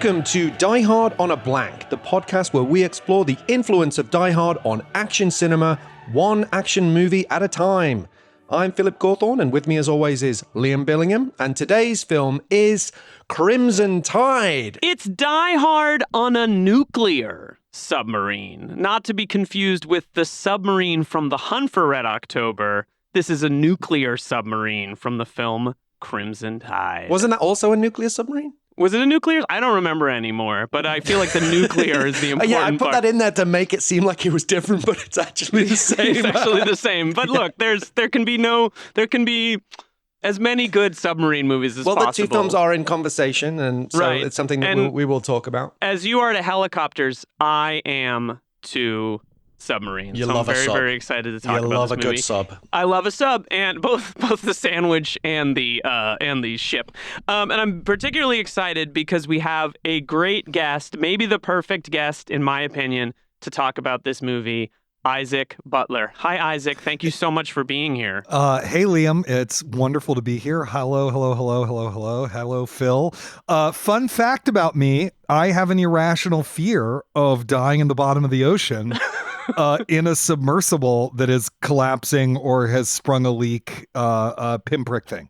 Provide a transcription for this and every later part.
Welcome to Die Hard on a Blank, the podcast where we explore the influence of Die Hard on action cinema, one action movie at a time. I'm Philip Cawthorne, and with me as always is Liam Billingham, and today's film is Crimson Tide. It's Die Hard on a nuclear submarine, not to be confused with the submarine from The Hunt for Red October. This is a nuclear submarine from the film Crimson Tide. Wasn't that also a nuclear submarine? Was it a nuclear? I don't remember anymore, but I feel like the nuclear is the important part. Yeah, I put that in there to make it seem like it was different, but it's actually the same. It's actually the same. But look, there can be as many good submarine movies as possible. Well, the two films are in conversation, and so it's something that we will talk about. As you are to helicopters, I am to submarines. You so love I'm a very, sub. very excited to talk about this movie. You love a good sub. I love a sub, and both the sandwich and the ship. And I'm particularly excited because we have a great guest, maybe the perfect guest, in my opinion, to talk about this movie. Isaac Butler. Hi, Isaac. Thank you so much for being here. Hey, Liam. It's wonderful to be here. Hello, Phil. Fun fact about me, I have an irrational fear of dying in the bottom of the ocean in a submersible that is collapsing or has sprung a leak, pinprick thing.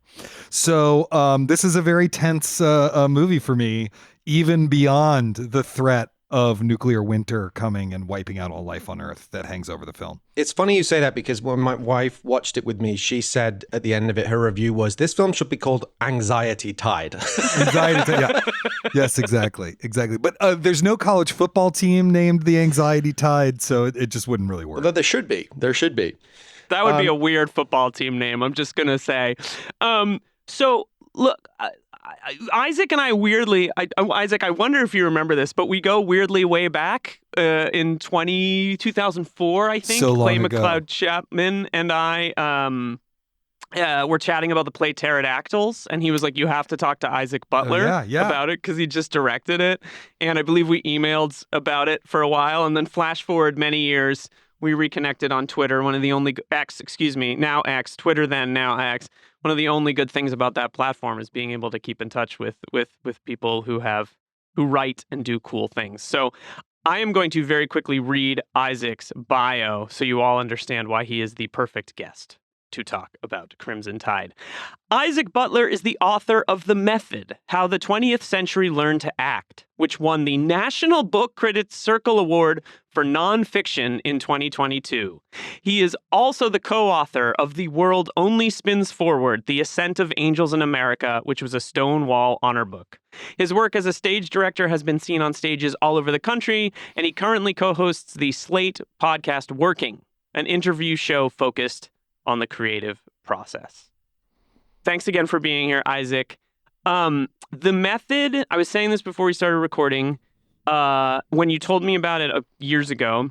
So this is a very tense movie for me, even beyond the threat of nuclear winter coming and wiping out all life on Earth that hangs over the film. It's funny you say that because when my wife watched it with me, she said at the end of it, her review was, this film should be called Anxiety Tide. Anxiety Tide, yeah. Yes, exactly. But there's no college football team named the Anxiety Tide, so it just wouldn't really work. Although there should be. That would be a weird football team name, I'm just going to say. So, look... Isaac and I weirdly, Isaac, I wonder if you remember this, but we go weirdly way back in 2004, I think. So long Clay ago. McLeod Chapman and I were chatting about the play Pterodactyls, and he was like, you have to talk to Isaac Butler about it because he just directed it. And I believe we emailed about it for a while, and then flash forward many years, we reconnected on Twitter, one of the only, now X, Twitter then, now X. One of the only good things about that platform is being able to keep in touch with people who write and do cool things. So I am going to very quickly read Isaac's bio so you all understand why he is the perfect guest to talk about Crimson Tide. Isaac Butler is the author of The Method, How the 20th Century Learned to Act, which won the National Book Critics Circle Award for Nonfiction in 2022. He is also the co-author of The World Only Spins Forward, The Ascent of Angels in America, which was a Stonewall honor book. His work as a stage director has been seen on stages all over the country, and he currently co-hosts the Slate podcast Working, an interview show focused on the creative process. Thanks again for being here, Isaac. The Method, I was saying this before we started recording, when you told me about it years ago,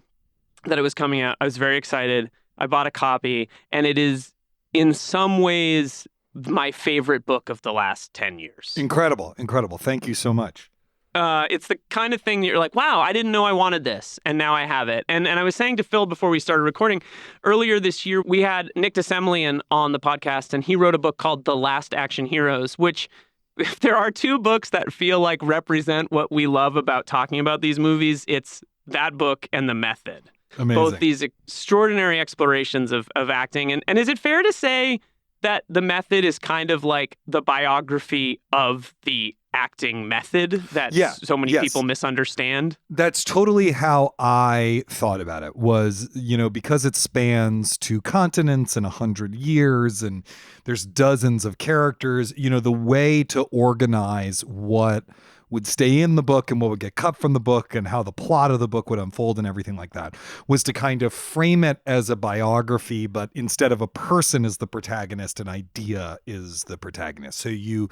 that it was coming out, I was very excited. I bought a copy, and it is in some ways my favorite book of the last 10 years. Incredible. Thank you so much. It's the kind of thing that you're like, wow, I didn't know I wanted this, and now I have it. And I was saying to Phil before we started recording, earlier this year, we had Nick DeSemelian on the podcast, and he wrote a book called The Last Action Heroes, which, if there are two books that feel like represent what we love about talking about these movies, it's that book and The Method. Amazing. Both these extraordinary explorations of acting. And is it fair to say that The Method is kind of like the biography of the acting method that so many people misunderstand? That's totally how I thought about it, was, because it spans 2 continents and 100 years and there's dozens of characters, the way to organize what would stay in the book and what would get cut from the book and how the plot of the book would unfold and everything like that was to kind of frame it as a biography, but instead of a person as the protagonist, an idea is the protagonist. So you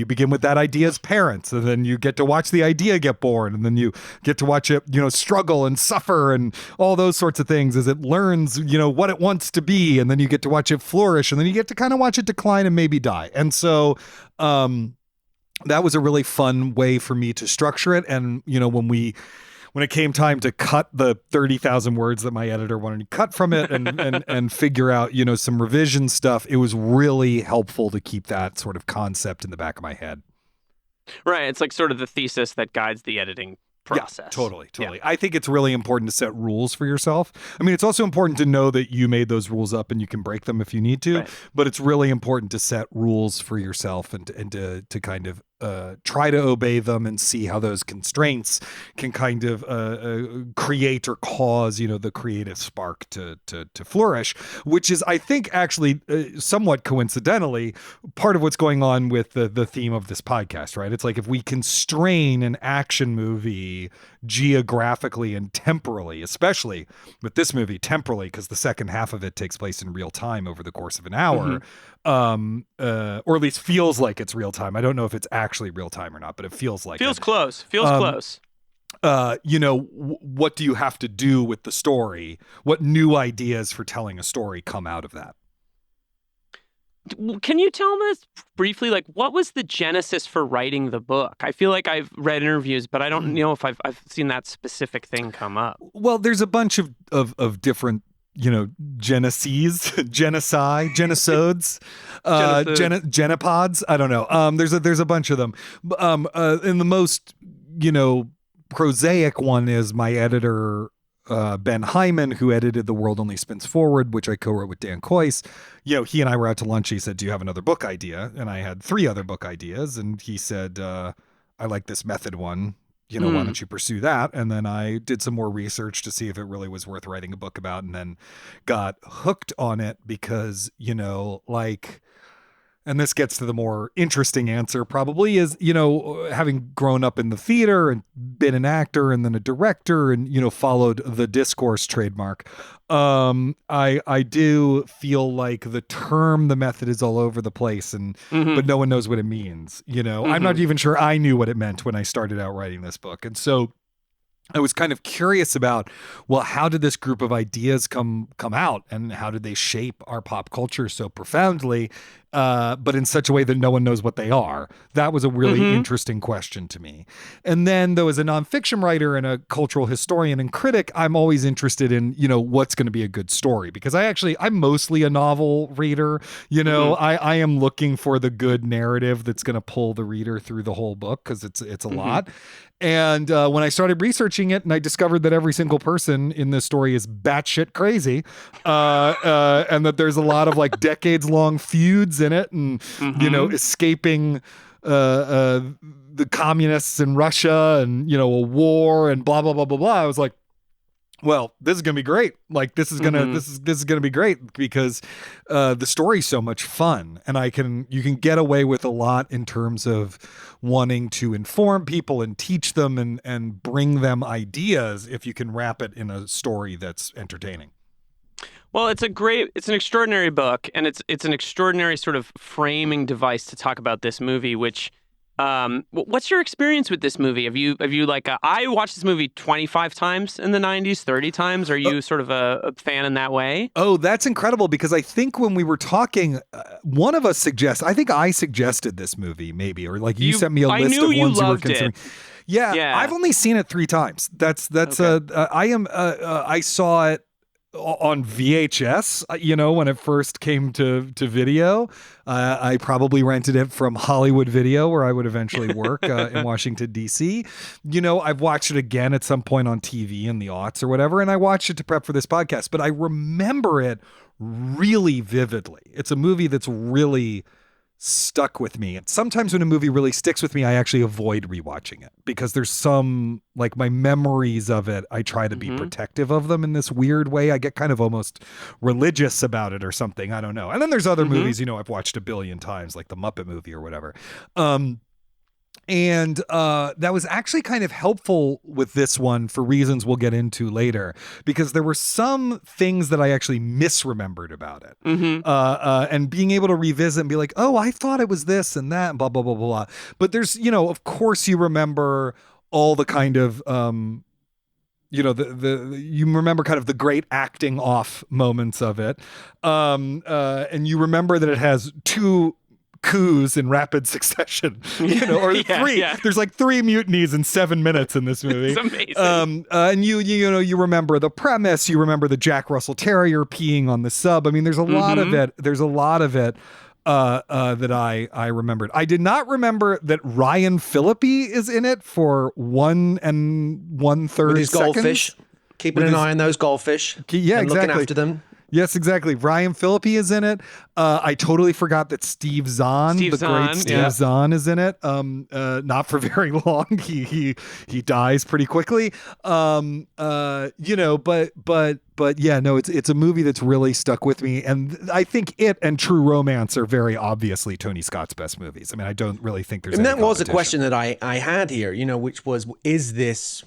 begin with that idea's parents, and then you get to watch the idea get born, and then you get to watch it, struggle and suffer and all those sorts of things as it learns, what it wants to be, and then you get to watch it flourish, and then you get to kind of watch it decline and maybe die. And so, that was a really fun way for me to structure it. And, when it came time to cut the 30,000 words that my editor wanted to cut from it and figure out, some revision stuff, it was really helpful to keep that sort of concept in the back of my head. Right. It's like sort of the thesis that guides the editing process. Yeah, totally. Yeah. I think it's really important to set rules for yourself. I mean, it's also important to know that you made those rules up and you can break them if you need to, but it's really important to set rules for yourself and to kind of try to obey them and see how those constraints can kind of create or cause, the creative spark to flourish, which is, I think, actually somewhat coincidentally part of what's going on with the theme of this podcast, right? It's like if we constrain an action movie geographically and temporally, especially with this movie temporally, because the second half of it takes place in real time over the course of an hour, or at least feels like it's real time. I don't know if it's actually real time or not, but it feels like close. Feels close. What do you have to do with the story? What new ideas for telling a story come out of that? Can you tell us briefly, like, what was the genesis for writing the book? I feel like I've read interviews, but I don't know if I've seen that specific thing come up. Well, there's a bunch of different, genocodes, genopods. I don't know. There's a bunch of them. And the most, prosaic one is my editor, Ben Hyman, who edited The World Only Spins Forward, which I co-wrote with Dan Coyce. He and I were out to lunch. He said, do you have another book idea? And I had 3 other book ideas. And he said, I like this method one. Why don't you pursue that? And then I did some more research to see if it really was worth writing a book about, and then got hooked on it because, and this gets to the more interesting answer probably is, having grown up in the theater and been an actor and then a director and, followed the discourse trademark. I do feel like the term, the method is all over the place but no one knows what it means. I'm not even sure I knew what it meant when I started out writing this book. And so I was kind of curious about, well, how did this group of ideas come out and how did they shape our pop culture so profoundly, but in such a way that no one knows what they are? That was a really interesting question to me. And then though, as a nonfiction writer and a cultural historian and critic, I'm always interested in, what's going to be a good story, because I'm mostly a novel reader. I am looking for the good narrative that's going to pull the reader through the whole book, because it's a lot. And when I started researching it and I discovered that every single person in this story is batshit crazy, and that there's a lot of like decades long feuds in it and, escaping the communists in Russia and, a war and blah, blah, blah, blah, blah. I was like, well, this is going to be great. Like this is going to be great because the story's so much fun, and you can get away with a lot in terms of wanting to inform people and teach them and bring them ideas if you can wrap it in a story that's entertaining. Well, it's an extraordinary book, and it's an extraordinary sort of framing device to talk about this movie, which what's your experience with this movie? Have you I watched this movie 25 times in the 90s, 30 times. Are you sort of a fan in that way? Oh, that's incredible, because I think when we were talking, one of us I think I suggested this movie maybe, or like you sent me a list of ones you were considering. Yeah, I've only seen it 3 times. Okay. I saw it on VHS, when it first came to video. I probably rented it from Hollywood Video, where I would eventually work in Washington, D.C. I've watched it again at some point on TV in the aughts or whatever, and I watched it to prep for this podcast, but I remember it really vividly. It's a movie that's really stuck with me. And sometimes when a movie really sticks with me, I actually avoid rewatching it, because there's some, like, my memories of it, I try to be protective of them in this weird way. I get kind of almost religious about it or something. I don't know. And then there's other movies, I've watched 1 billion times, like the Muppet movie or whatever. And that was actually kind of helpful with this one for reasons we'll get into later, because there were some things that I actually misremembered about it. And being able to revisit and be like, oh, I thought it was this and that, and blah, blah, blah, blah, blah. But there's, of course you remember all the kind of, you remember kind of the great acting off moments of it. And you remember that it has 2 coups in rapid succession, or 3. Yeah. There's like 3 mutinies in 7 minutes in this movie. It's amazing. And you remember the premise. You remember the Jack Russell Terrier peeing on the sub. I mean, there's a lot of it. There's a lot of it. that I remembered. I did not remember that Ryan Phillippe is in it for 1 1/3 with his seconds. goldfish, keeping an eye on those goldfish. Yeah, and exactly. looking after them. Yes, exactly. Ryan Phillippe is in it. I totally forgot that Steve Zahn, great Steve Zahn, is in it. Not for very long. He dies pretty quickly. But yeah, no, it's a movie that's really stuck with me, and I think it and True Romance are very obviously Tony Scott's best movies. I mean, I don't really think there's. And any that was a question that I had here, which was, is this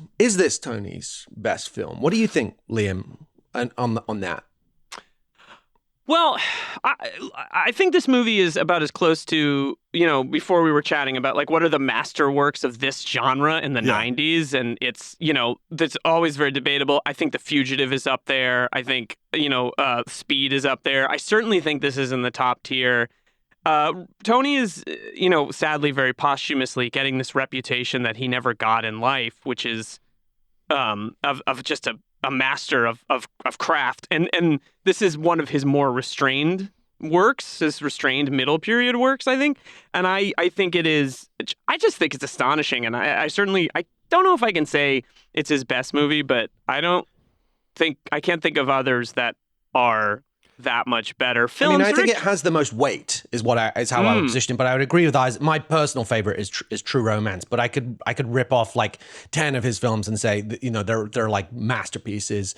Tony's best film? What do you think, Liam, on that? Well, I think this movie is about as close to, before we were chatting about like what are the masterworks of this genre in the 90s, and it's, that's always very debatable. I think The Fugitive is up there. I think, Speed is up there. I certainly think this is in the top tier. Tony is, sadly very posthumously getting this reputation that he never got in life, which is of just a master of craft, and this is one of his more restrained works, his restrained middle period works, I think. And I think it is. I just think it's astonishing, and I don't know if I can say it's his best movie, but I can't think of others that are that much better films. I mean, I think it has the most weight, is how I would position it. But I would agree with Isaac. My personal favorite is True Romance, but I could rip off like 10 of his films and say that, they're like masterpieces.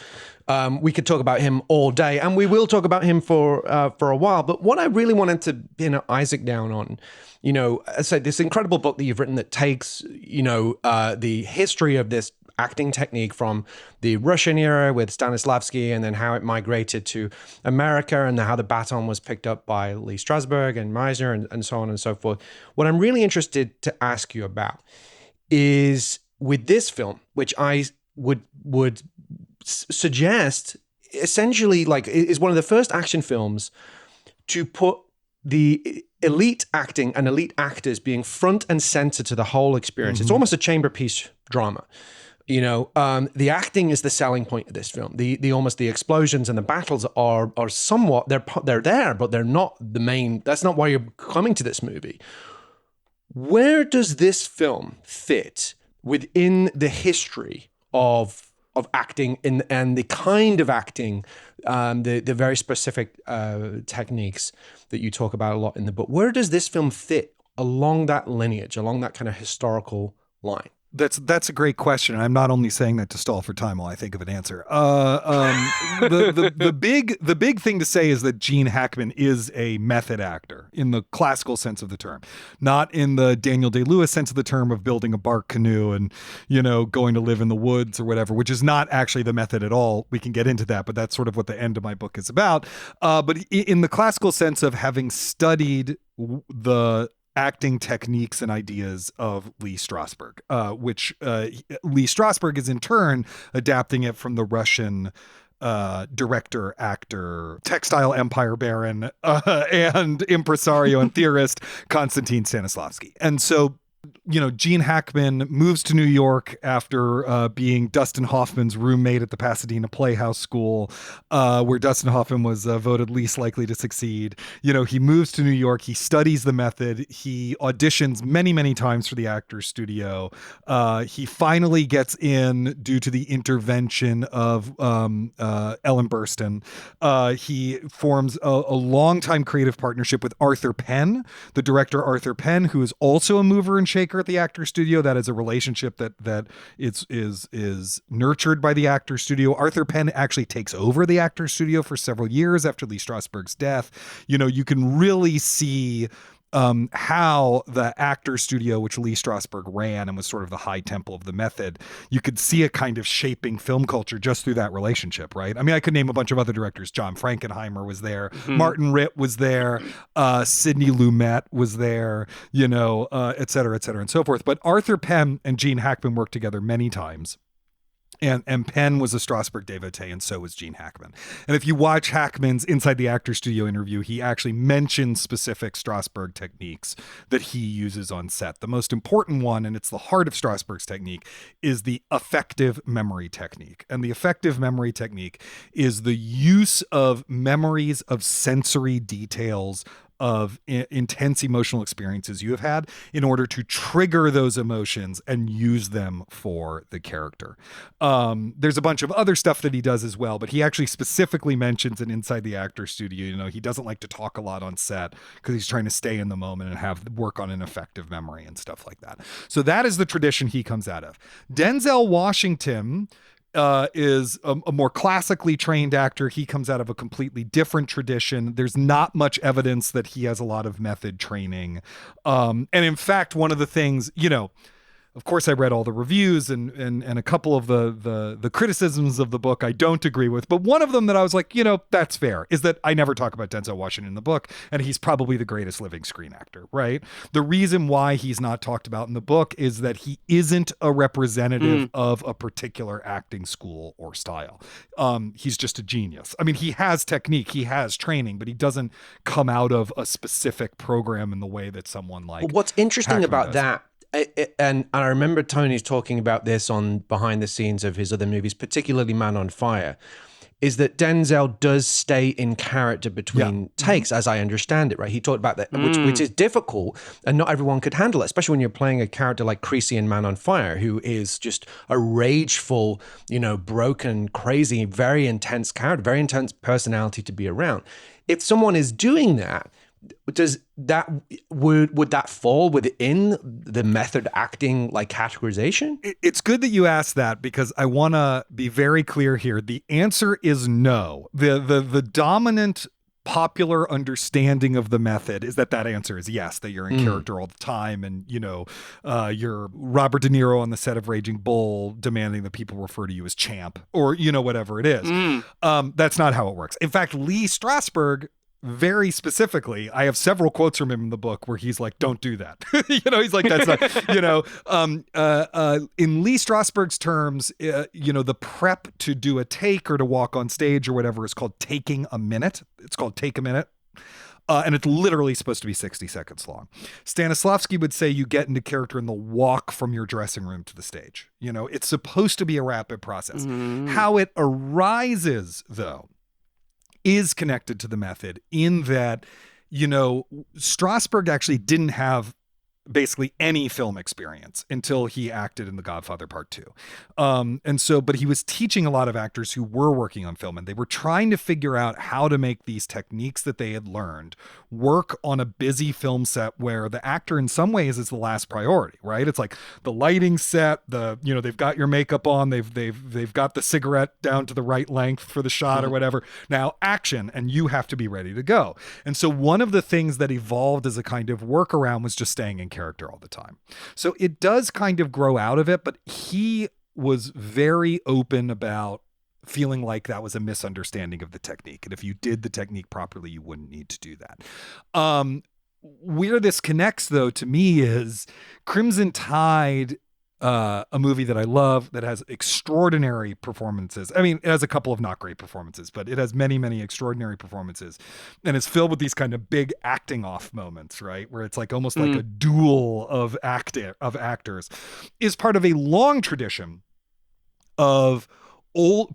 We could talk about him all day, and we will talk about him for a while. But what I really wanted to pin Isaac down on, I say this incredible book that you've written that takes the history of this acting technique from the Russian era with Stanislavski, and then how it migrated to America, and how the baton was picked up by Lee Strasberg and Meisner, and so on and so forth. What I'm really interested to ask you about is with this film, which I would suggest essentially like is one of the first action films to put the elite acting and elite actors being front and center to the whole experience. Mm-hmm. It's almost a chamber piece drama. The acting is the selling point of this film. The almost the explosions and the battles are somewhat, they're there, but they're not the main. That's not why you're coming to this movie. Where does this film fit within the history of acting and the kind of acting, the very specific techniques that you talk about a lot in the book? Where does this film fit along that lineage, along that kind of historical line? That's a great question. I'm not only saying that to stall for time while I think of an answer. The big thing to say is that Gene Hackman is a method actor in the classical sense of the term, not in the Daniel Day-Lewis sense of the term of building a bark canoe and going to live in the woods or whatever, which is not actually the method at all. We can get into that, but that's sort of what the end of my book is about. But in the classical sense of having studied the acting techniques and ideas of Lee Strasberg, which Lee Strasberg is in turn adapting it from the Russian director, actor, textile empire baron, and impresario and theorist Konstantin Stanislavski. And so Gene Hackman moves to New York after being Dustin Hoffman's roommate at the Pasadena Playhouse School, where Dustin Hoffman was voted least likely to succeed. He moves to New York. He studies the method. He auditions many, many times for the Actors Studio. He finally gets in due to the intervention of Ellen Burstyn. He forms a longtime creative partnership with Arthur Penn, the director Arthur Penn, who is also a mover and shaker at the Actors Studio. That is a relationship that is nurtured by the Actors Studio. Arthur Penn actually takes over the Actors Studio for several years after Lee Strasberg's death. You can really see how the Actors Studio, which Lee Strasberg ran and was sort of the high temple of the method, you could see a kind of shaping film culture just through that relationship, right? I mean, I could name a bunch of other directors. John Frankenheimer was there. Mm-hmm. Martin Ritt was there. Sidney Lumet was there, et cetera, and so forth. But Arthur Penn and Gene Hackman worked together many times. And Penn was a Strasberg devotee, and so was Gene Hackman. And if you watch Hackman's Inside the Actors Studio interview, he actually mentions specific Strasberg techniques that he uses on set. The most important one, and it's the heart of Strasberg's technique, is the effective memory technique. And the effective memory technique is the use of memories of sensory details of intense emotional experiences you have had in order to trigger those emotions and use them for the character. There's a bunch of other stuff that he does as well, but he actually specifically mentions it inside the actor studio. You know, he doesn't like to talk a lot on set because he's trying to stay in the moment and have work on an effective memory and stuff like that. So that is the tradition he comes out of. Denzel Washington is a more classically trained actor. He comes out of a completely different tradition. There's not much evidence that he has a lot of method training. And in fact, one of the things, you know, of course, I read all the reviews and a couple of the criticisms of the book I don't agree with. But one of them that I was like, you know, that's fair, is that I never talk about Denzel Washington in the book, and he's probably the greatest living screen actor, right? The reason why he's not talked about in the book is that he isn't a representative of a particular acting school or style. He's just a genius. I mean, he has technique, he has training, but he doesn't come out of a specific program in the way that someone like what's interesting Hackman about does. that, and I remember Tony's talking about this on behind the scenes of his other movies, particularly Man on Fire, is that Denzel does stay in character between takes, as I understand it, right? He talked about that, which is difficult, and not everyone could handle it, especially when you're playing a character like Creasy in Man on Fire, who is just a rageful, you know, broken, crazy, very intense character, very intense personality to be around. If someone is doing that, does that would that fall within the method acting like categorization? It's good that you asked that, because I want to be very clear here. The answer is no. The dominant popular understanding of the method is that answer is yes, that you're in character all the time, and you know, you're Robert De Niro on the set of Raging Bull demanding that people refer to you as champ, or you know, whatever it is. That's not how it works. In fact, Lee Strasberg, very specifically, I have several quotes from him in the book where he's like, don't do that. You know, he's like, that's not, you know, in Lee Strasberg's terms, you know, the prep to do a take or to walk on stage or whatever is called taking a minute. It's called Take a Minute. And it's literally supposed to be 60 seconds long. Stanislavski would say you get into character in the walk from your dressing room to the stage. You know, it's supposed to be a rapid process. How it arises, though, is connected to the method in that, you know, Strasberg actually didn't have basically any film experience until he acted in The Godfather Part 2. And so, but he was teaching a lot of actors who were working on film, and they were trying to figure out how to make these techniques that they had learned work on a busy film set where the actor in some ways is the last priority, right? It's like the lighting set, you know, they've got your makeup on, they've got the cigarette down to the right length for the shot or whatever. Now action, and you have to be ready to go. And so one of the things that evolved as a kind of workaround was just staying in character all the time. So it does kind of grow out of it, but he was very open about feeling like that was a misunderstanding of the technique. And if you did the technique properly, you wouldn't need to do that. Where this connects, though, to me is Crimson Tide, a movie that I love that has extraordinary performances. I mean, it has a couple of not great performances, but it has many, many extraordinary performances, and it's filled with these kind of big acting off moments, right? Where it's like almost like a duel of actors, is part of a long tradition of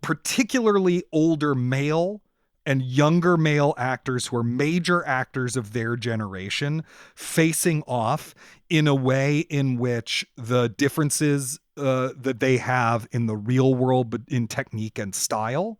particularly older male and younger male actors who are major actors of their generation facing off in a way in which the differences that they have in the real world, but in technique and style,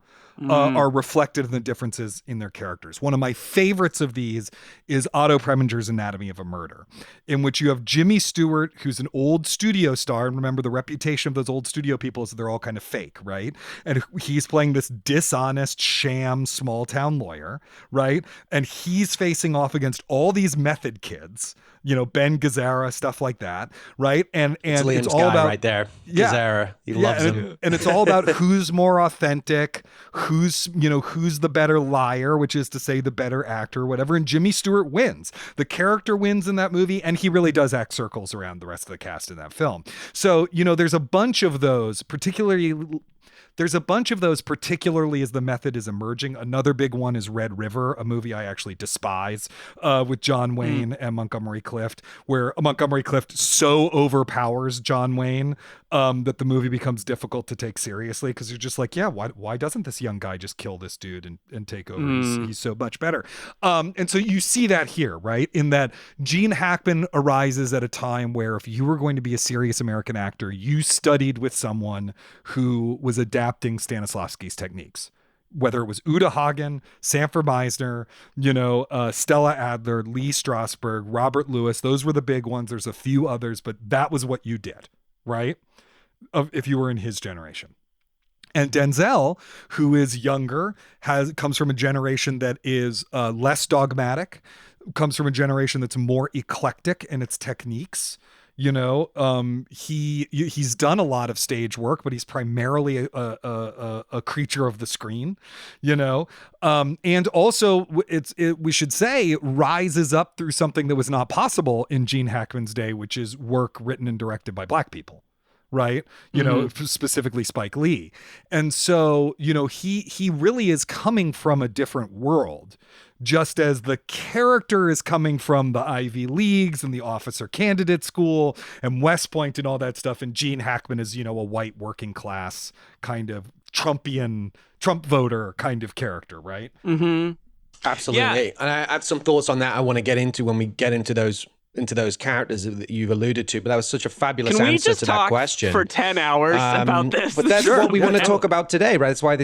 are reflected in the differences in their characters. One of my favorites of these is Otto Preminger's Anatomy of a Murder, in which you have Jimmy Stewart, who's an old studio star. And remember, the reputation of those old studio people is that they're all kind of fake, right? And he's playing this dishonest, sham, small town lawyer, right? And he's facing off against all these method kids, you know, Ben Gazzara, stuff like that, right? And it's all about right there, Gazzara. He loves him, and it's all about who's more authentic, who's the better liar, which is to say the better actor, whatever. And Jimmy Stewart wins. The character wins in that movie, and he really does act circles around the rest of the cast in that film. So, you know, there's a bunch of those, particularly there's a bunch of those, particularly as the method is emerging. Another big one is Red River, a movie I actually despise, with John Wayne and Montgomery Clift, where Montgomery Clift so overpowers John Wayne that the movie becomes difficult to take seriously, because you're just like, yeah, why doesn't this young guy just kill this dude and take over? He's so much better. And so you see that here, right? In that Gene Hackman arises at a time where if you were going to be a serious American actor, you studied with someone who was adapting Stanislavski's techniques. Whether it was Uta Hagen, Sanford Meisner, Stella Adler, Lee Strasberg, Robert Lewis, those were the big ones. There's a few others, but that was what you did, right? If you were in his generation. And Denzel, who is younger, comes from a generation that is less dogmatic, comes from a generation that's more eclectic in its techniques. He's done a lot of stage work, but he's primarily a creature of the screen, and also we should say rises up through something that was not possible in Gene Hackman's day, which is work written and directed by Black people. Right. Specifically Spike Lee. And so, he really is coming from a different world, just as the character is coming from the Ivy Leagues and the officer candidate school and West Point and all that stuff. And Gene Hackman is, a white working class kind of Trump voter kind of character. Right. Mm-hmm. Absolutely. Yeah. And I have some thoughts on that I want to get into when we get into those characters that you've alluded to, but that was such a fabulous answer to that question. For 10 hours about this. But that's what we want to talk about today, right? That's why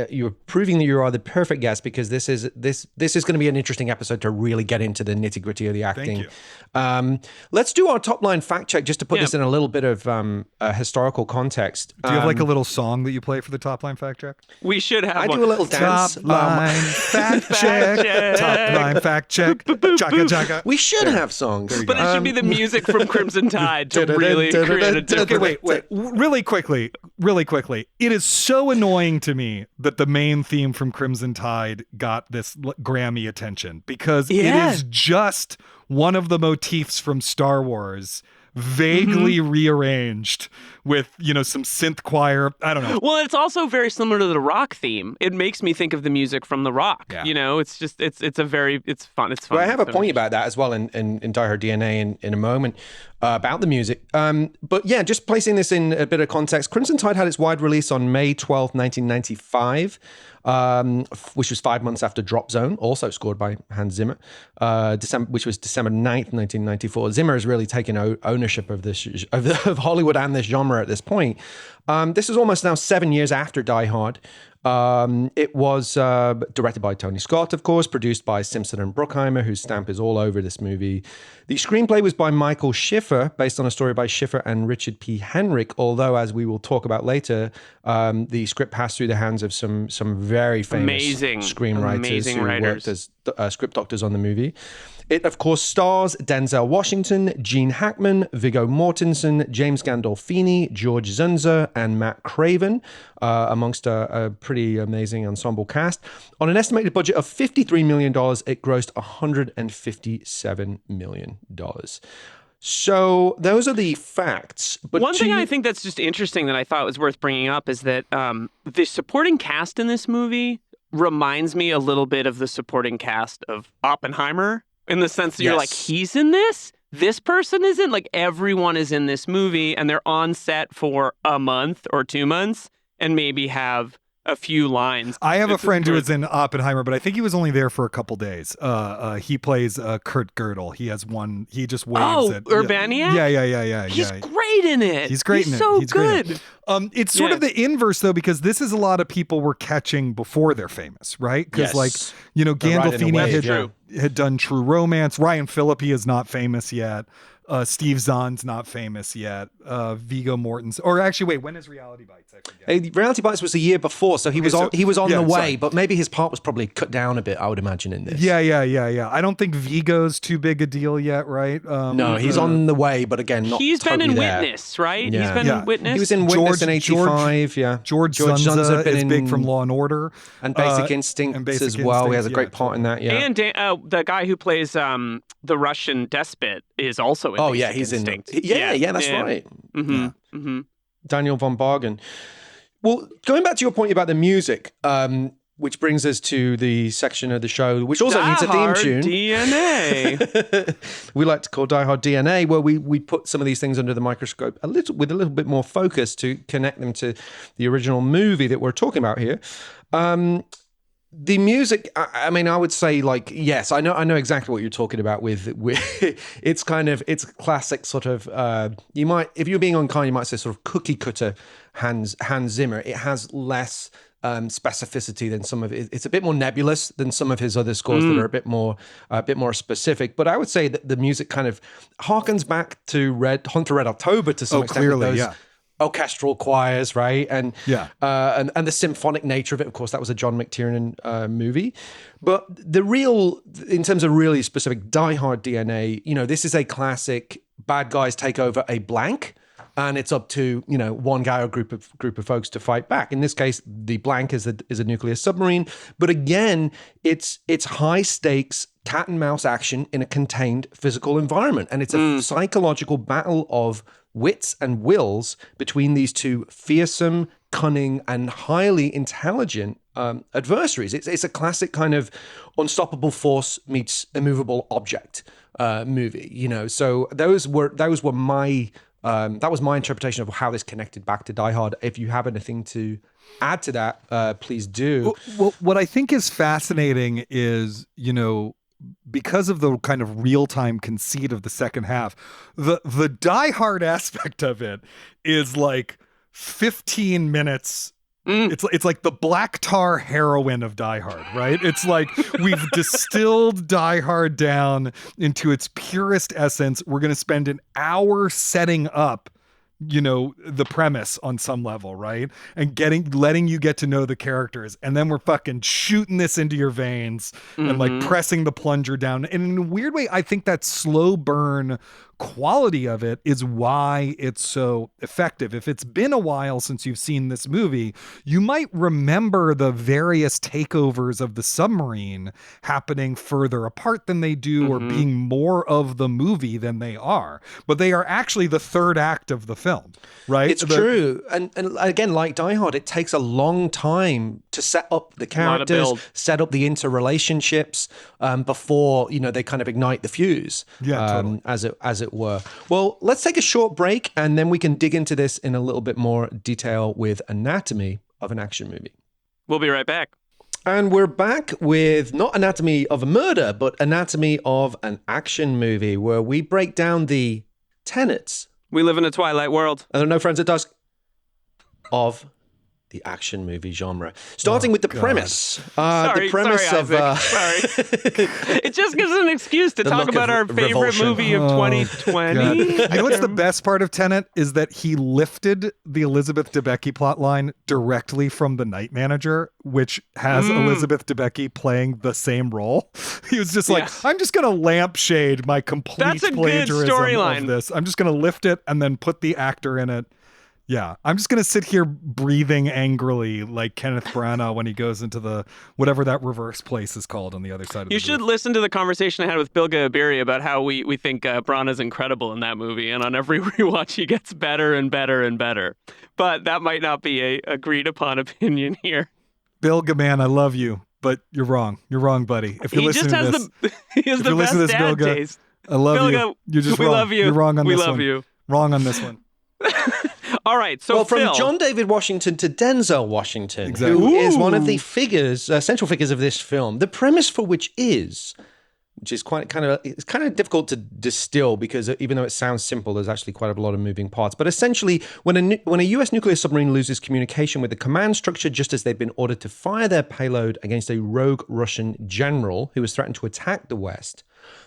you're proving that you are the perfect guest, because this is going to be an interesting episode to really get into the nitty gritty of the acting. Thank you. Let's do our top line fact check just to put this in a little bit of historical context. Do you have like a little song that you play for the top line fact check? We should have. I do a little dance. Top line fact check. Top line fact check. Chaka chaka. We should have songs, but it should be the music from Crimson Tide to really create a different... Okay, wait. Really quickly. It is so annoying to me that the main theme from Crimson Tide got this Grammy attention, because it is just one of the motifs from Star Wars vaguely rearranged with, some synth choir. I don't know. Well, it's also very similar to the Rock theme. It makes me think of the music from the Rock. Yeah. It's just, it's fun. It's fun. Well, I have a point about that as well in Die Hard DNA in a moment about the music. But yeah, just placing this in a bit of context, Crimson Tide had its wide release on May 12th, 1995. Which was 5 months after Drop Zone, also scored by Hans Zimmer, which was December 9th, 1994. Zimmer has really taken ownership of this, of Hollywood and this genre at this point. This is almost now 7 years after Die Hard. It was directed by Tony Scott, of course, produced by Simpson and Bruckheimer, whose stamp is all over this movie. The screenplay was by Michael Schiffer, based on a story by Schiffer and Richard P. Henrik, although, as we will talk about later, the script passed through the hands of some very famous screenwriters who worked as script doctors on the movie. It, of course, stars Denzel Washington, Gene Hackman, Viggo Mortensen, James Gandolfini, George Zunza, and Matt Craven, amongst a pretty amazing ensemble cast. On an estimated budget of $53 million, it grossed $157 million. So those are the facts. But one thing I think that's just interesting that I thought was worth bringing up is that the supporting cast in this movie reminds me a little bit of the supporting cast of Oppenheimer, in the sense that you're like, he's in this? This person is in? Like, everyone is in this movie, and they're on set for a month or 2 months and maybe have a few lines. I have a friend who was in Oppenheimer, but I think he was only there for a couple days. He plays Kurt Gödel. He has one. He just waves at Urbaniak? Yeah. He's great in it. He's great in it. So good. It's sort of the inverse, though, because this is a lot of people we're catching before they're famous, right? Because Gandolfini had done True Romance. Ryan Phillippe is not famous yet. Steve Zahn's not famous yet. Viggo Mortensen, or actually, wait, when is Reality Bites? I forget. Reality Bites was the year before, so he was on the way, but maybe his part was probably cut down a bit, I would imagine, in this. Yeah. I don't think Viggo's too big a deal yet, right? No, he's on the way, but again, not He's totally been in there. Witness, right? Yeah. He's been in Witness. He was in Witness in 85, George Zunza is big from Law and Order. And Basic Instinct as well. He has a great part in that, And the guy who plays the Russian despot is also in Basic he's Instinct. Yeah, that's right. Mm-hmm. Daniel von Bargen. Well, going back to your point about the music, which brings us to the section of the show which also needs a theme tune. DNA. We like to call Die Hard DNA, where we put some of these things under the microscope with a little bit more focus to connect them to the original movie that we're talking about here. The music, I mean, I would say, like, yes, I know exactly what you're talking about with it's classic sort of, you might, if you're being unkind, you might say sort of cookie cutter Hans Zimmer. It has less specificity than some of it. It's a bit more nebulous than some of his other scores that are a bit more specific. But I would say that the music kind of harkens back to Hunter Red October to some extent. Clearly, with those yeah. Orchestral choirs, right? And and the symphonic nature of it. Of course, that was a John McTiernan movie. But in terms of really specific Die Hard DNA, this is a classic bad guys take over a blank, and it's up to one guy or group of folks to fight back. In this case, the blank is a nuclear submarine. But again, it's high stakes cat and mouse action in a contained physical environment, and it's a psychological battle of wits and wills between these two fearsome, cunning, and highly intelligent adversaries. It's a classic kind of unstoppable force meets immovable object movie. So those were my that was my interpretation of how this connected back to Die Hard. If you have anything to add to that, please do. Well, what I think is fascinating is, because of the kind of real-time conceit of the second half, the Die Hard aspect of it is like 15 minutes. It's like the black tar heroin of Die Hard, right? It's like we've distilled Die Hard down into its purest essence. We're going to spend an hour setting up the premise on some level, right? And letting you get to know the characters. And then we're fucking shooting this into your veins and like pressing the plunger down. And in a weird way, I think that slow burn quality of it is why it's so effective. If it's been a while since you've seen this movie, you might remember the various takeovers of the submarine happening further apart than they do or being more of the movie than they are. But they are actually the third act of the film, right? It's true. And again, like Die Hard, it takes a long time to set up the characters, set up the interrelationships before, they kind of ignite the fuse, totally. as it were. Well, let's take a short break and then we can dig into this in a little bit more detail with Anatomy of an Action Movie. We'll be right back. And we're back with not Anatomy of a Murder, but Anatomy of an Action Movie, where we break down the tenets. We live in a twilight world. And there are no friends at dusk of the action movie genre. Starting with the premise. Sorry, Isaac. It just gives us an excuse to talk about our favorite revulsion. Movie of 2020. You know what's the best part of Tenet is that he lifted the Elizabeth Debicki plotline directly from The Night Manager, which has Elizabeth Debicki playing the same role. He was just like, I'm just going to lampshade my complete plagiarism of this. I'm just going to lift it and then put the actor in it. Yeah, I'm just going to sit here breathing angrily like Kenneth Branagh when he goes into whatever that reverse place is called on the other side of the You should listen to the conversation I had with Bilge Ebiri about how we think Branagh's incredible in that movie, and on every rewatch he gets better and better and better. But that might not be a agreed upon opinion here. Bilge, man, I love you, but you're wrong. You're wrong, buddy. If you're listening to this, he has the best dad taste. I love Bilge, you. You're just we wrong. love you. You're wrong on we this love one. you. Wrong on this one. All right, so from John David Washington to Denzel Washington, exactly. who is one of the central figures of this film, the premise for which is kind of difficult to distill because even though it sounds simple, there's actually quite a lot of moving parts. But essentially, when a U.S. nuclear submarine loses communication with the command structure just as they've been ordered to fire their payload against a rogue Russian general who was threatened to attack the West,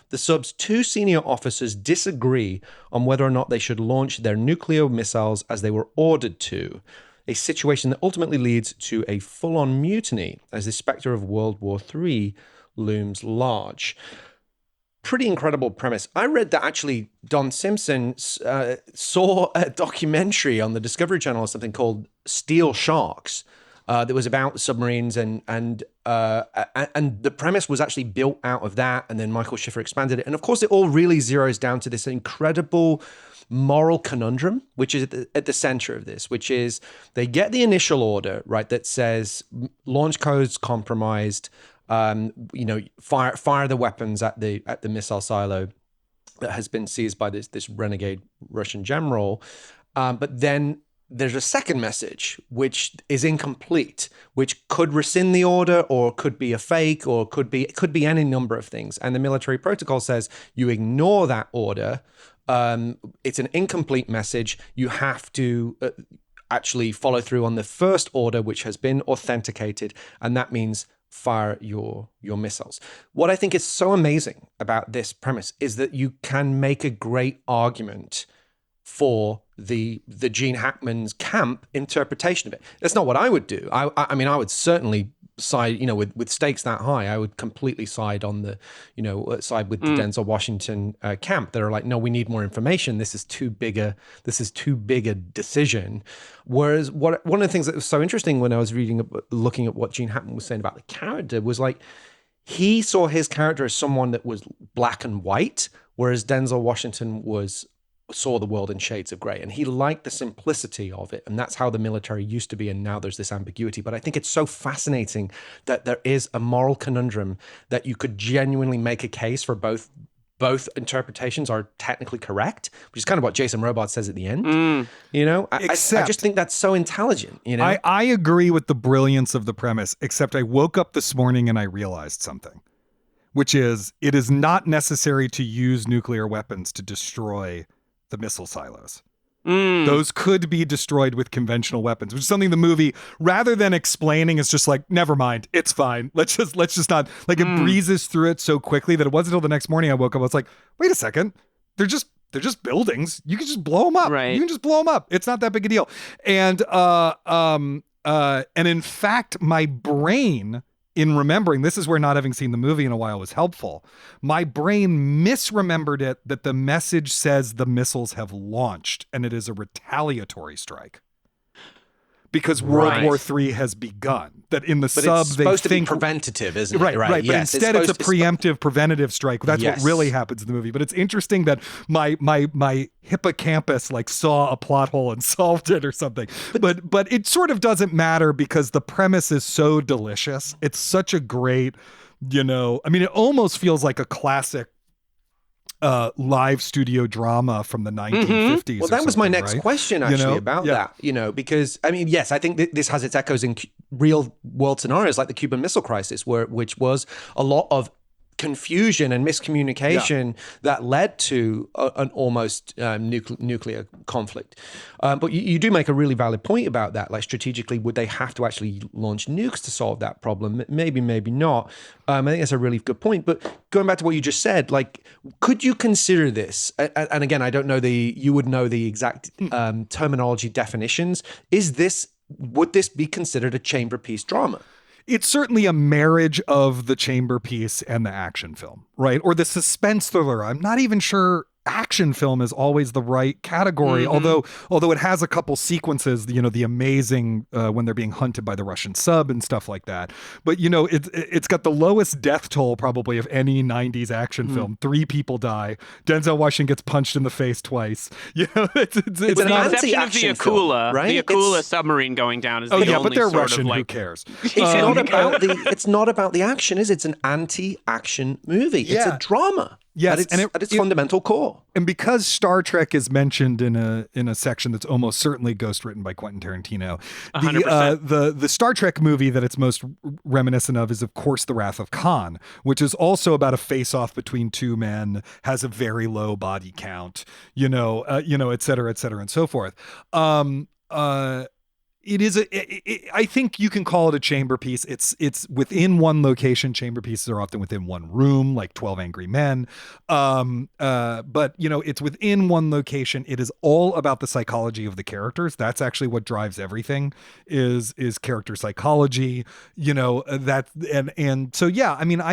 the sub's two senior officers disagree on whether or not they should launch their nuclear missiles as they were ordered to, a situation that ultimately leads to a full-on mutiny as the specter of World War III looms large. Pretty incredible premise. I read that actually Don Simpson saw a documentary on the Discovery Channel or something called Steel Sharks, that was about submarines, and the premise was actually built out of that, and then Michael Schiffer expanded it. And of course, it all really zeroes down to this incredible moral conundrum, which is at the center of this, which is they get the initial order, right, that says launch codes compromised, fire the weapons at the missile silo that has been seized by this renegade Russian general. But then there's a second message, which is incomplete, which could rescind the order, or could be a fake, or could be any number of things. And the military protocol says you ignore that order. It's an incomplete message. You have to actually follow through on the first order, which has been authenticated, and that means fire your missiles. What I think is so amazing about this premise is that you can make a great argument for the Gene Hackman's camp interpretation of it. That's not what I would do. I mean, I would certainly side, with stakes that high, I would completely side on the, side with the Denzel Washington camp that are like, no, we need more information. This is too big a decision. Whereas one of the things that was so interesting when I was looking at what Gene Hackman was saying about the character was like, he saw his character as someone that was black and white, whereas Denzel Washington saw the world in shades of gray, and he liked the simplicity of it, and that's how the military used to be, and now there's this ambiguity. But I think it's so fascinating that there is a moral conundrum that you could genuinely make a case for both interpretations are technically correct, which is kind of what Jason Robart says at the end. I just think that's so intelligent. I agree with the brilliance of the premise, except I woke up this morning and I realized something, which is it is not necessary to use nuclear weapons to destroy the missile silos. Those could be destroyed with conventional weapons, which is something the movie, rather than explaining, is just like, never mind, it's fine. Let's just not, like, it breezes through it so quickly that it wasn't until the next morning I woke up, I was like, wait a second, they're just buildings. You can just blow them up. Right. You can just blow them up. It's not that big a deal. And in fact, my brain, in remembering, this is where not having seen the movie in a while was helpful. My brain misremembered it that the message says the missiles have launched and it is a retaliatory strike. Because World War III has begun. That in the sub, it's supposed to be preventative, isn't it? Right. But yes, instead it's a preemptive, preventative strike. That's what really happens in the movie. But it's interesting that my hippocampus saw a plot hole and solved it or something. But it sort of doesn't matter because the premise is so delicious. It's such a great, it almost feels like a classic live studio drama from the 1950s. Well, that was my next question, actually, about that. Because yes, I think this has its echoes in real world scenarios like the Cuban Missile Crisis, which was a lot of confusion and miscommunication that led to an almost nuclear conflict. But you do make a really valid point about that. Like, strategically, would they have to actually launch nukes to solve that problem? Maybe not. I think that's a really good point. But going back to what you just said, could you consider this? And again, I don't know you would know the exact terminology definitions. Would this be considered a chamber piece drama? It's certainly a marriage of the chamber piece and the action film, right? Or the suspense thriller. I'm not even sure action film is always the right category, although it has a couple sequences, the amazing when they're being hunted by the Russian sub and stuff like that. But it's got the lowest death toll probably of any 90s action film. 3 people die. Denzel Washington gets punched in the face twice. It's with the exception of the Akula, film, right? The Akula submarine going down is the only but they're sort Russian. Of who cares? It's not about the action, is it? It's an anti-action movie. It's a drama. Yes, at its fundamental core. And because Star Trek is mentioned in a section that's almost certainly ghostwritten by Quentin Tarantino, 100%. The Star Trek movie that it's most reminiscent of is, of course, The Wrath of Khan, which is also about a face-off between two men, has a very low body count, et cetera, and so forth. I think you can call it a chamber piece. It's within one location. Chamber pieces are often within one room, like 12 Angry Men. But it's within one location. It is all about the psychology of the characters. That's actually what drives everything is character psychology, so I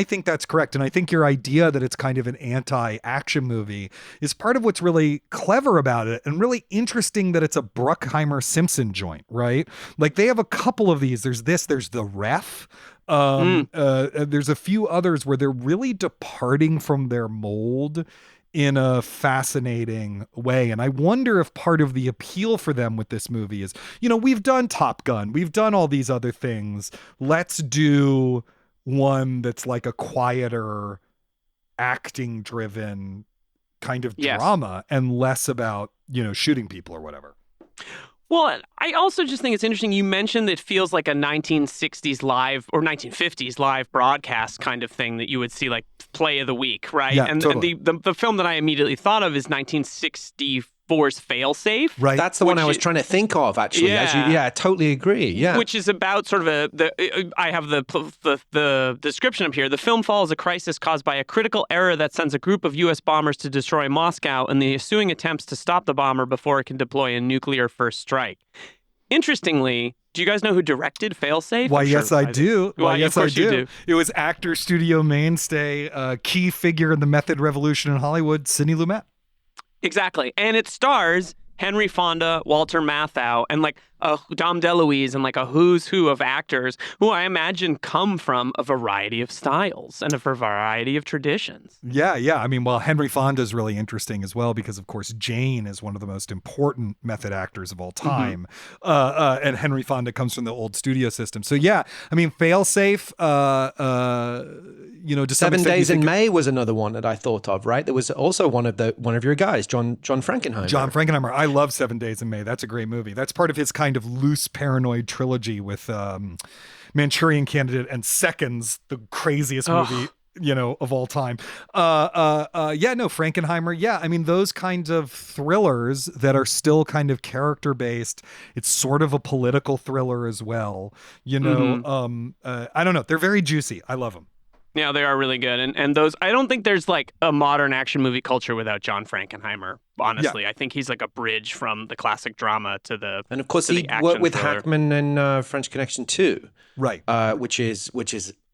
think that's correct. And I think your idea that it's kind of an anti-action movie is part of what's really clever about it and really interesting that it's a Bruckheimer Simpson joint, right? right? Like they have a couple of these. There's the Ref. There's a few others where they're really departing from their mold in a fascinating way. And I wonder if part of the appeal for them with this movie is, we've done Top Gun, we've done all these other things. Let's do one that's like a quieter, acting driven kind of drama and less about, shooting people or whatever. Well, I also just think it's interesting. You mentioned it feels like a 1960s live or 1950s live broadcast kind of thing that you would see like play of the week, right? Yeah, and totally. the film that I immediately thought of is 1964's Failsafe. Right. That's the one I was trying to think of, actually. Yeah. I totally agree. Yeah. Which is about sort of I have the description up here. The film follows a crisis caused by a critical error that sends a group of U.S. bombers to destroy Moscow and the ensuing attempts to stop the bomber before it can deploy a nuclear first strike. Interestingly, do you guys know who directed Failsafe? Why, yes, I do. Why, yes, I do. It was actor, studio mainstay, key figure in the method revolution in Hollywood, Sidney Lumet. Exactly. And it stars Henry Fonda, Walter Matthau, and like Dom DeLuise and like a who's who of actors who I imagine come from a variety of styles and a variety of traditions. Yeah. I mean, well, Henry Fonda is really interesting as well because, of course, Jane is one of the most important method actors of all time. And Henry Fonda comes from the old studio system. So, yeah, I mean, Failsafe, to 7 Days in May was another one that I thought of, right? There was also one of your guys, John Frankenheimer. John Frankenheimer. I love 7 Days in May. That's a great movie. That's part of his kind of loose paranoid trilogy with Manchurian Candidate and Seconds, the craziest movie of all time. Frankenheimer. Yeah, I mean, those kinds of thrillers that are still kind of character based. It's sort of a political thriller as well. I don't know. They're very juicy. I love them. Yeah, they are really good. And those, I don't think there's like a modern action movie culture without John Frankenheimer, honestly. Yeah. I think he's like a bridge from the classic drama to the And of course he worked with Hackman in French Connection 2. Right. Which is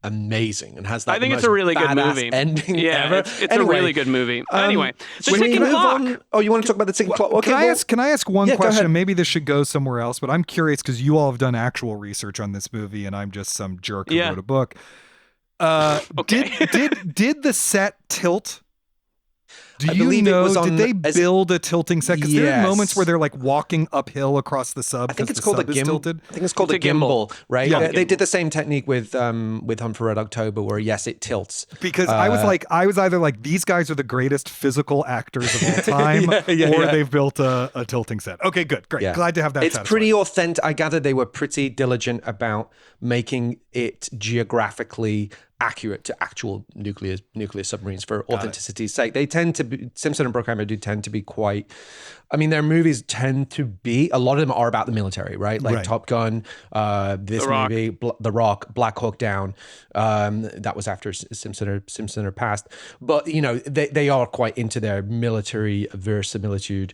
amazing and has that I think it's a really good movie. Ending ever. It's a really good movie. Anyway, the ticking clock. You want to talk about the ticking clock? Okay, can I ask one question? Maybe this should go somewhere else, but I'm curious because you all have done actual research on this movie and I'm just some jerk who wrote a book. Okay. Did the set tilt? Did they build a tilting set? Because there are moments where they're like walking uphill across the sub. I think it's called a gimbal. I think it's called a gimbal, right? Yeah. They did the same technique with Hunt for Red October, where yes, it tilts. Because I was either like, these guys are the greatest physical actors of all time, or they've built a tilting set. Okay, good, great, glad to have that. It's pretty authentic. I gather they were pretty diligent about making it geographically accurate to actual nuclear submarines for authenticity's sake. They tend to be, Simpson and Bruckheimer do tend to be quite, I mean, their movies tend to be, a lot of them are about the military, right? Like Top Gun, this movie, The Rock, Black Hawk Down. That was after Simpson are passed. But, they are quite into their military verisimilitude.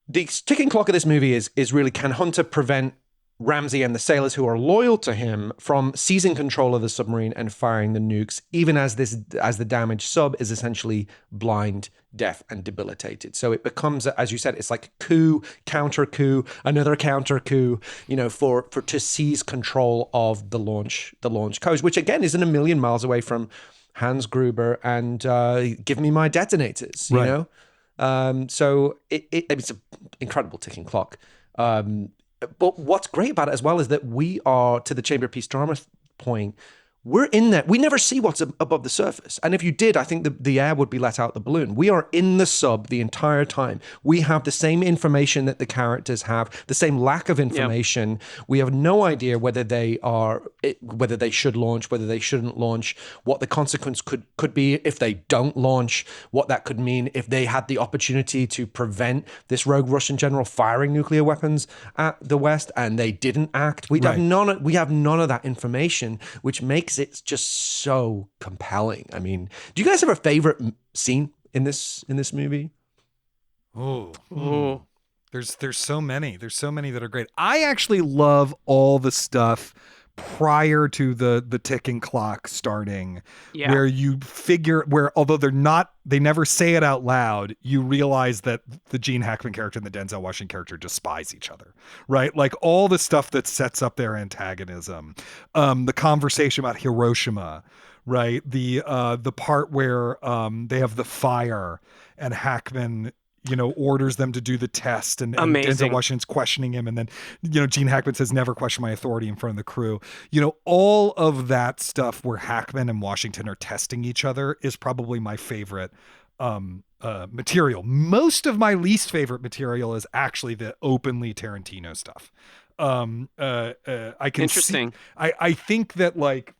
The ticking clock of this movie is really, can Hunter prevent Ramsey and the sailors who are loyal to him from seizing control of the submarine and firing the nukes, even as the damaged sub is essentially blind, deaf, and debilitated. So it becomes, as you said, it's like coup, counter coup, another counter coup, for to seize control of the launch codes, which again isn't a million miles away from Hans Gruber and Give Me My Detonators, you know? So it's an incredible ticking clock. But what's great about it as well is that we are, to the Chamber Piece drama point, we're in there. We never see what's above the surface. And if you did, I think the air would be let out the balloon. We are in the sub the entire time. We have the same information that the characters have, the same lack of information. Yep. We have no idea whether they should launch, whether they shouldn't launch, what the consequence could be if they don't launch, what that could mean if they had the opportunity to prevent this rogue Russian general firing nuclear weapons at the West and they didn't act. We have none of that information, which makes it's just so compelling. I mean, do you guys have a favorite scene in this movie? There's so many. There's so many that are great. I actually love all the stuff prior to the ticking clock starting, Yeah. where you figure, where although they never say it out loud, you realize that the Gene Hackman character and the Denzel Washington character despise each other, right? Like all the stuff that sets up their antagonism, the conversation about Hiroshima, right? The part where they have the fire and Hackman, orders them to do the test, and Denzel Washington's questioning him, and then, Gene Hackman says, "Never question my authority" in front of the crew. All of that stuff where Hackman and Washington are testing each other is probably my favorite material. Most of my least favorite material is actually the openly Tarantino stuff. I can Interesting. I think that, like,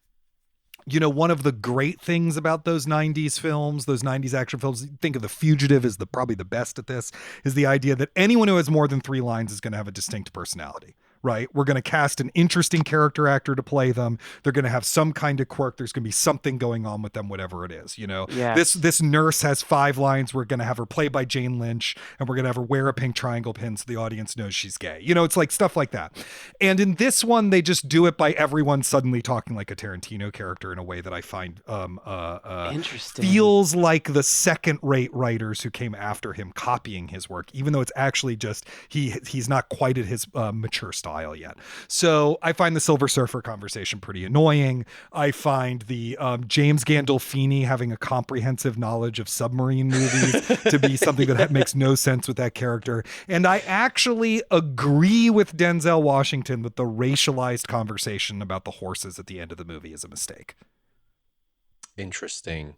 one of the great things about those 90s films, those 90s action films, think of The Fugitive as probably the best at this, is the idea that anyone who has more than 3 lines is going to have a distinct personality, right? We're going to cast an interesting character actor to play them. They're going to have some kind of quirk. There's going to be something going on with them, whatever it is, Yes. This nurse has 5 lines. We're going to have her played by Jane Lynch, and we're going to have her wear a pink triangle pin so the audience knows she's gay. It's like stuff like that. And in this one, they just do it by everyone suddenly talking like a Tarantino character in a way that I find interesting. Feels like the second-rate writers who came after him copying his work, even though it's actually just he's not quite at his mature style yet. So I find the Silver Surfer conversation pretty annoying. I find the James Gandolfini having a comprehensive knowledge of submarine movies to be something that makes no sense with that character. And I actually agree with Denzel Washington that the racialized conversation about the horses at the end of the movie is a mistake. Interesting.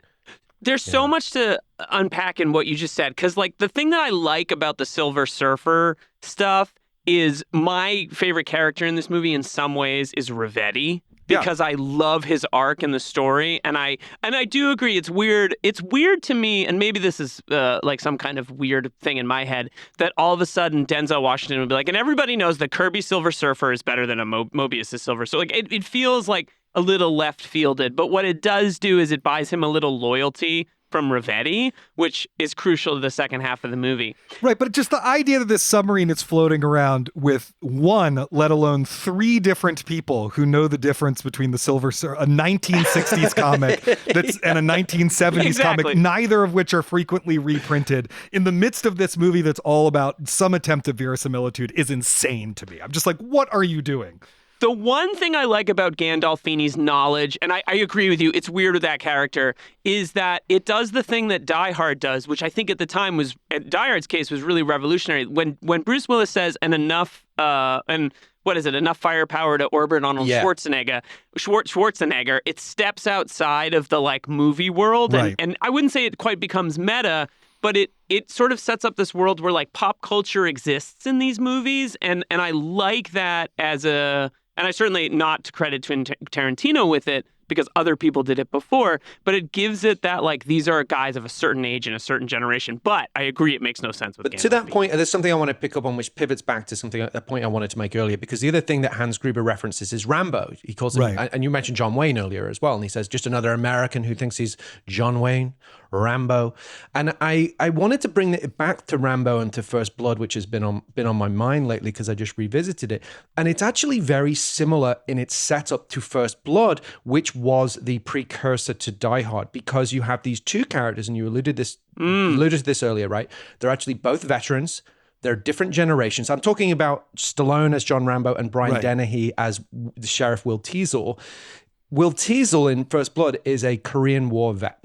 There's so much to unpack in what you just said, because, like, the thing that I like about the Silver Surfer stuff is my favorite character in this movie in some ways is Rivetti, because I love his arc in the story. And I do agree. It's weird. It's weird to me. And maybe this is like some kind of weird thing in my head that all of a sudden Denzel Washington would be like, and everybody knows that Kirby Silver Surfer is better than a Mobius is Silver. So like, it feels like a little left fielded, but what it does do is it buys him a little loyalty from Rivetti, which is crucial to the second half of the movie. Right, but just the idea that this submarine is floating around with 1, let alone 3 different people who know the difference between the Silver Surfer, a 1960s comic and a 1970s comic, neither of which are frequently reprinted, in the midst of this movie that's all about some attempt at verisimilitude, is insane to me. I'm just like, what are you doing? The one thing I like about Gandolfini's knowledge, and I agree with you, it's weird with that character, is that it does the thing that Die Hard does, which I think at the time was, in Die Hard's case, was really revolutionary. When Bruce Willis says, enough firepower to orbit Arnold Schwarzenegger, it steps outside of the, like, movie world. Right. And I wouldn't say it quite becomes meta, but it sort of sets up this world where, like, pop culture exists in these movies. And I like that and I certainly not to credit to Tarantino with it, because other people did it before, but it gives it that, like, these are guys of a certain age and a certain generation. But I agree, it makes no sense with. But to that point, there's something I want to pick up on, which pivots back to a point I wanted to make earlier, because the other thing that Hans Gruber references is Rambo. He calls him, and you mentioned John Wayne earlier as well, and he says, just another American who thinks he's John Wayne, Rambo. And I wanted to bring it back to Rambo and to First Blood, which has been on my mind lately because I just revisited it. And it's actually very similar in its setup to First Blood, which was the precursor to Die Hard, because you have these 2 characters, and you alluded to this earlier, right? They're actually both veterans. They're different generations. I'm talking about Stallone as John Rambo and Brian Dennehy as the Sheriff Will Teasel. Will Teasel in First Blood is a Korean War vet,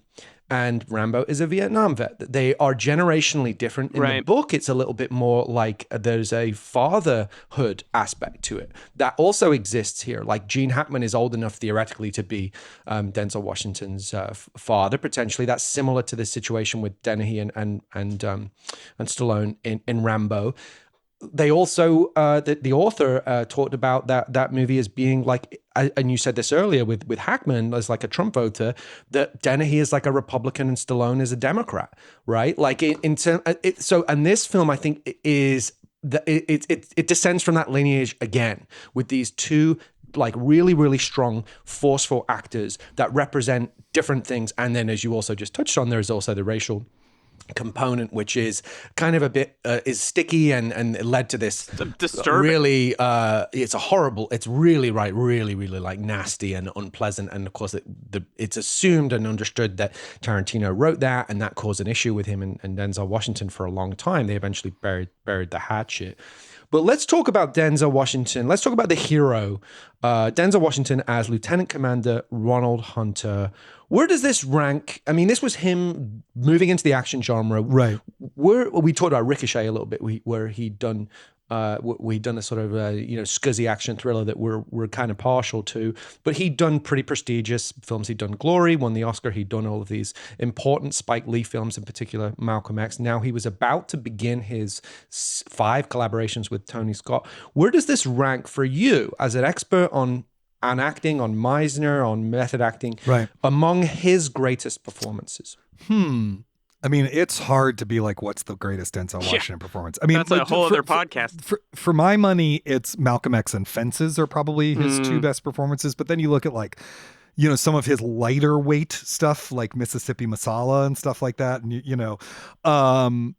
and Rambo is a Vietnam vet. They are generationally different. In the book, it's a little bit more like there's a fatherhood aspect to it that also exists here. Like, Gene Hackman is old enough theoretically to be Denzel Washington's father, potentially. That's similar to the situation with Dennehy and Stallone in Rambo. They also, the author talked about that movie as being like, and you said this earlier with Hackman as like a Trump voter, that Dennehy is like a Republican and Stallone is a Democrat, right? Like and this film, I think, is it descends from that lineage again with these 2 like really, really strong, forceful actors that represent different things. And then, as you also just touched on, there's also the racial component, which is kind of a bit is sticky and it led to this disturbing. Really, it's really like nasty and unpleasant. And of course, it's assumed and understood that Tarantino wrote that, and that caused an issue with him and Denzel Washington for a long time. They eventually buried the hatchet. But let's talk about Denzel Washington. Let's talk about the hero, Denzel Washington as Lieutenant Commander Ronald Hunter. Where does this rank? I mean, this was him moving into the action genre. Right. We talked about Ricochet a little bit, where he'd done a sort of scuzzy action thriller that we're kind of partial to, but he'd done pretty prestigious films. He'd done Glory, won the Oscar. He'd done all of these important Spike Lee films, in particular Malcolm X. Now he was about to begin his 5 collaborations with Tony Scott. Where does this rank for you as an expert on acting, on Meisner, on method acting, right, among his greatest performances? I mean, it's hard to be like, what's the greatest Denzel Washington performance? I mean, that's a whole other podcast. For my money, it's Malcolm X and Fences are probably his 2 best performances. But then you look at like, some of his lighter weight stuff like Mississippi Masala and stuff like that. And,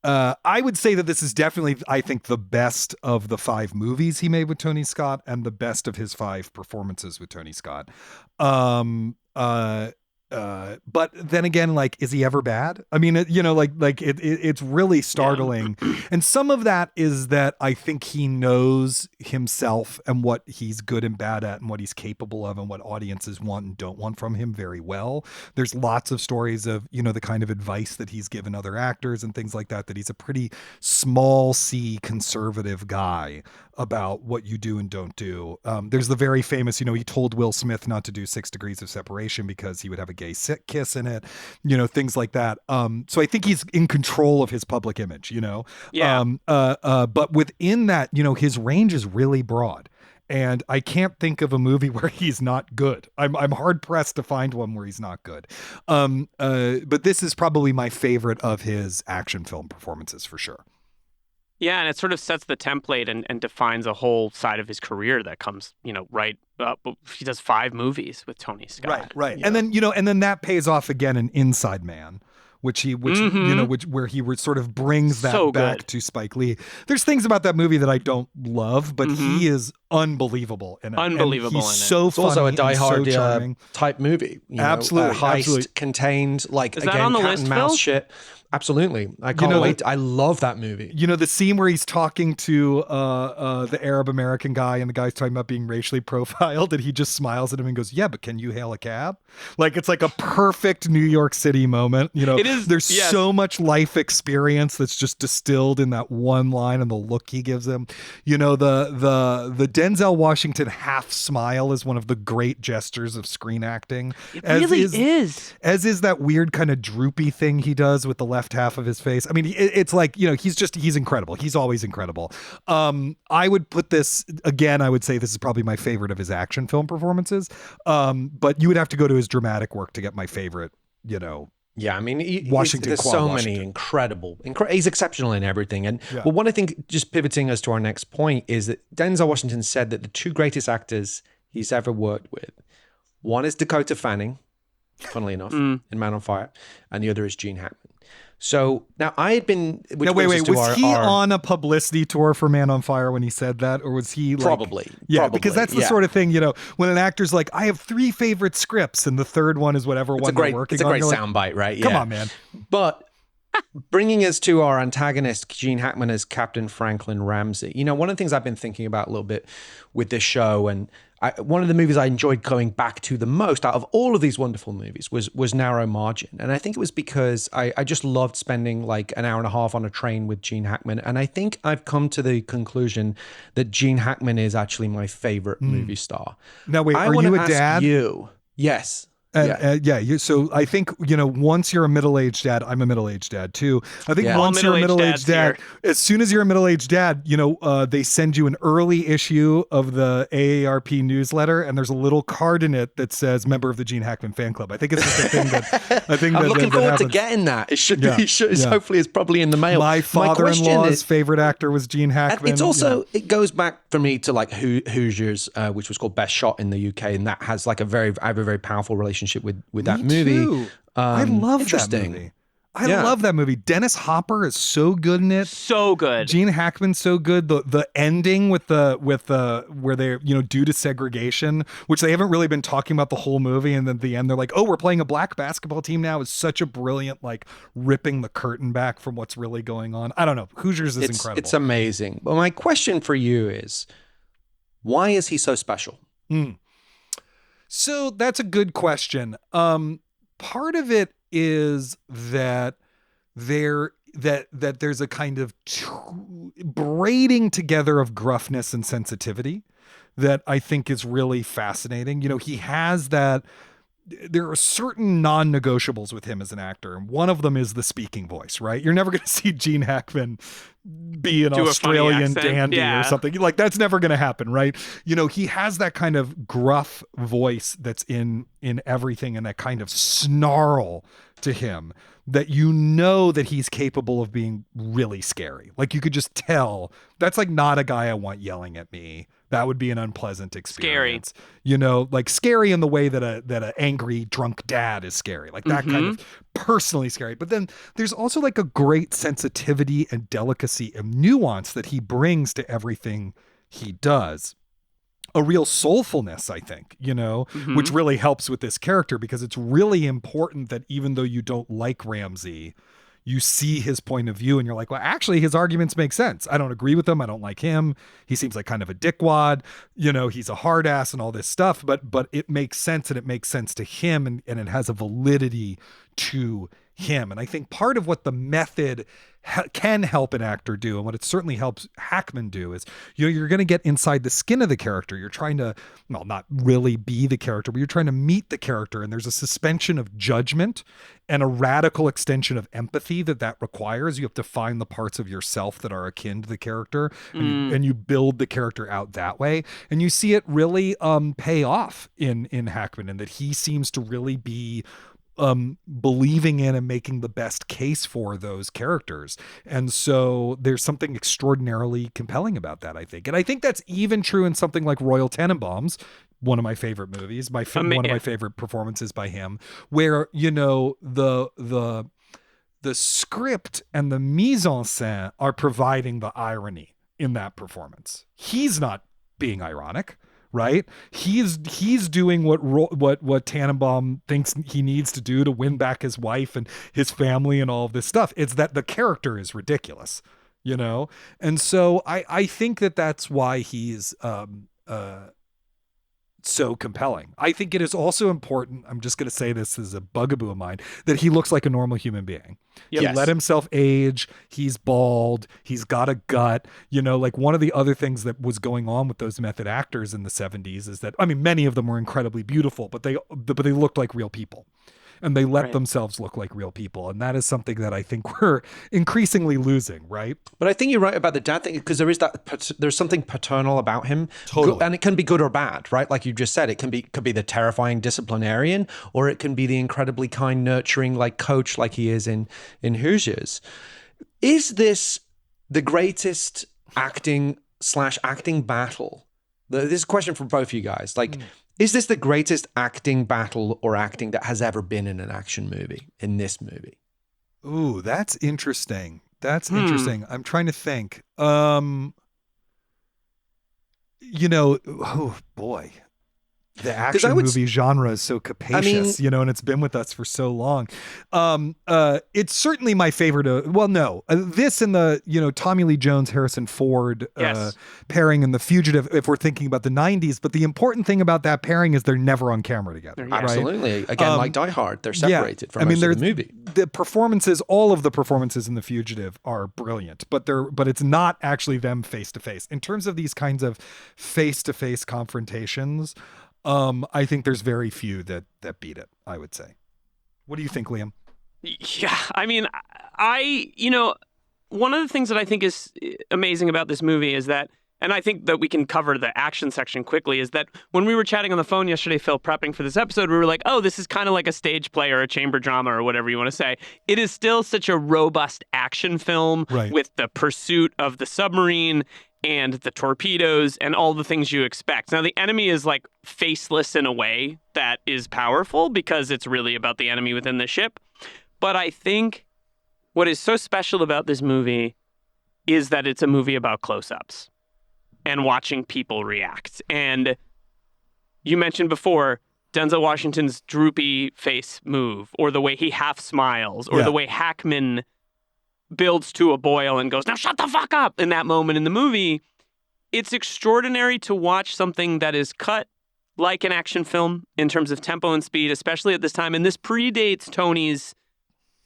I would say that this is definitely, I think, the best of the 5 movies he made with Tony Scott and the best of his 5 performances with Tony Scott. But then again, like, is he ever bad? I mean, it's really startling. Yeah. And some of that is that I think he knows himself and what he's good and bad at and what he's capable of and what audiences want and don't want from him very well. There's lots of stories of, the kind of advice that he's given other actors and things like that he's a pretty small C conservative guy about what you do and don't do. There's the very famous, he told Will Smith not to do 6 Degrees of Separation because he would have a gay kiss in it, things like that. So I think he's in control of his public image, Yeah. But within that, his range is really broad. And I can't think of a movie where he's not good. I'm hard pressed to find one where he's not good. But this is probably my favorite of his action film performances for sure. Yeah, and it sort of sets the template and defines a whole side of his career that comes, right up. He does 5 movies with Tony Scott. Right. Yeah. And then, and then that pays off again in Inside Man, where he sort of brings that back to Spike Lee. There's things about that movie that I don't love, but he is unbelievable in it. Unbelievable. He's so it's funny, also a Die Hard so type movie. Absolutely. Heist contained, like, is again, that on the cat list, and mouse Phil? shit. Absolutely. I can't wait. I love that movie. The scene where he's talking to the Arab American guy and the guy's talking about being racially profiled and he just smiles at him and goes, yeah, but can you hail a cab? Like, it's like a perfect New York City moment. It is, there's so much life experience that's just distilled in that one line and the look he gives him. The Denzel Washington half smile is one of the great gestures of screen acting. It really is. As is that weird kind of droopy thing he does with the left half of his face. I mean, it's like, he's incredible. He's always incredible. I would put this, again, I would say this is probably my favorite of his action film performances. But you would have to go to his dramatic work to get my favorite, Yeah, I mean, Washington. There's so many incredible. He's exceptional in everything. And what I think, just pivoting us to our next point, is that Denzel Washington said that the 2 greatest actors he's ever worked with, one is Dakota Fanning, funnily enough, in Man on Fire, and the other is Gene Hackman. So now I had been. Was he on a publicity tour for Man on Fire when he said that, or was he probably? Because that's the sort of thing, when an actor's like, I have 3 favorite scripts, and the third one is whatever one they're working on. It's a great soundbite, right? Come on, man. But bringing us to our antagonist, Gene Hackman as Captain Franklin Ramsey. One of the things I've been thinking about a little bit with this show, and one of the movies I enjoyed going back to the most out of all of these wonderful movies was Narrow Margin. And I think it was because I just loved spending like an hour and a half on a train with Gene Hackman. And I think I've come to the conclusion that Gene Hackman is actually my favorite movie star. Now, wait, are you a dad? Yes. So I think, once you're a middle-aged dad, I'm a middle-aged dad too. I think once you're a middle-aged dad, as soon as you're a middle-aged dad, they send you an early issue of the AARP newsletter, and there's a little card in it that says member of the Gene Hackman fan club. I think it's just a thing I'm looking forward to getting that. It should be. Hopefully it's probably in the mail. My father-in-law's favorite actor was Gene Hackman. It's also, it goes back for me to like Hoosiers, which was called Best Shot in the UK, and that has like I have a very powerful relationship with that movie. I love that movie. I love that movie. Dennis Hopper is so good in it. So good. Gene Hackman's so good. The ending with the where they're, due to segregation, which they haven't really been talking about the whole movie, and then at the end they're like, oh, we're playing a black basketball team now, is such a brilliant, like, ripping the curtain back from what's really going on. I don't know. Hoosiers is incredible. It's amazing. Well, my question for you is, why is he so special? So that's a good question. Part of it is that there's a kind of braiding together of gruffness and sensitivity that I think is really fascinating. He has that. There are certain non-negotiables with him as an actor, and one of them is the speaking voice, right? You're never going to see Gene Hackman be an Australian dandy or something. Like, that's never going to happen, right? He has that kind of gruff voice that's in everything, and that kind of snarl to him that that he's capable of being really scary. Like, you could just tell that's like not a guy I want yelling at me. That would be an unpleasant experience. Scary. Like scary in the way that a angry drunk dad is scary. Like that kind of personally scary. But then there's also like a great sensitivity and delicacy and nuance that he brings to everything he does. A real soulfulness, I think, which really helps with this character, because it's really important that even though you don't like Ramsey, you see his point of view and you're like, well, actually his arguments make sense. I don't agree with him. I don't like him. He seems like kind of a dickwad, he's a hard ass and all this stuff, but it makes sense, and it makes sense to him, and it has a validity to him. And I think part of what the method can help an actor do, and what it certainly helps Hackman do, is you're going to get inside the skin of the character. You're trying to, well, not really be the character, but you're trying to meet the character, and there's a suspension of judgment and a radical extension of empathy that requires. You have to find the parts of yourself that are akin to the character, and you build the character out that way, and you see it really pay off in Hackman, and that he seems to really be believing in and making the best case for those characters. And so there's something extraordinarily compelling about that, I think. And I think that's even true in something like Royal Tenenbaums, one of my favorite movies, one of my favorite performances by him, where, the script and the mise en scène are providing the irony in that performance. He's not being ironic. Right? He's doing what Tannenbaum thinks he needs to do to win back his wife and his family and all of this stuff. It's that the character is ridiculous, And so I think that's why he's so compelling. I think it is also important, I'm just going to say this as a bugaboo of mine, that he looks like a normal human being. He let himself age. He's bald. He's got a gut. Like, one of the other things that was going on with those method actors in the 70s is that, I mean, many of them were incredibly beautiful, but they looked like real people. And they let themselves look like real people. And that is something that I think we're increasingly losing, right? But I think you're right about the dad thing, because there's something paternal about him. Totally. And it can be good or bad, right? Like you just said, it could be the terrifying disciplinarian, or it can be the incredibly kind, nurturing, like coach, like he is in Hoosiers. Is this the greatest acting battle? This is a question for both of you guys. Like, is this the greatest acting battle or acting that has ever been in an action movie, in this movie? Ooh, that's interesting. Interesting. I'm trying to think. Oh boy. The action movie genre is so capacious, and it's been with us for so long. It's certainly my favorite. This and the, Tommy Lee Jones, Harrison Ford pairing in The Fugitive, if we're thinking about the 90s. But the important thing about that pairing is they're never on camera together. Right? Absolutely. Again, like Die Hard, they're separated from most of the movie. The performances, all of the performances in The Fugitive are brilliant, but it's not actually them face to face. In terms of these kinds of face to face confrontations, I think there's very few that beat it, I would say. What do you think, Liam? Yeah, I mean, one of the things that I think is amazing about this movie is that, and I think that we can cover the action section quickly, is that when we were chatting on the phone yesterday, Phil, prepping for this episode, we were like, oh, this is kind of like a stage play or a chamber drama or whatever you want to say. It is still such a robust action film with the pursuit of the submarine and the torpedoes and all the things you expect. Now, the enemy is like faceless in a way that is powerful because it's really about the enemy within the ship. But I think what is so special about this movie is that it's a movie about close-ups and watching people react. And you mentioned before Denzel Washington's droopy face move, or the way he half smiles, or the way Hackman builds to a boil and goes, "Now shut the fuck up," in that moment in the movie. It's extraordinary to watch something that is cut like an action film in terms of tempo and speed, especially at this time. And this predates Tony's.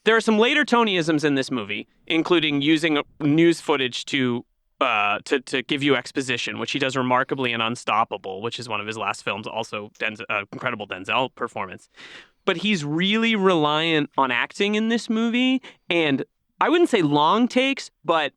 There are some later Tonyisms in this movie, including using news footage to give you exposition, which he does remarkably in Unstoppable, which is one of his last films, also incredible Denzel performance. But he's really reliant on acting in this movie, and I wouldn't say long takes, but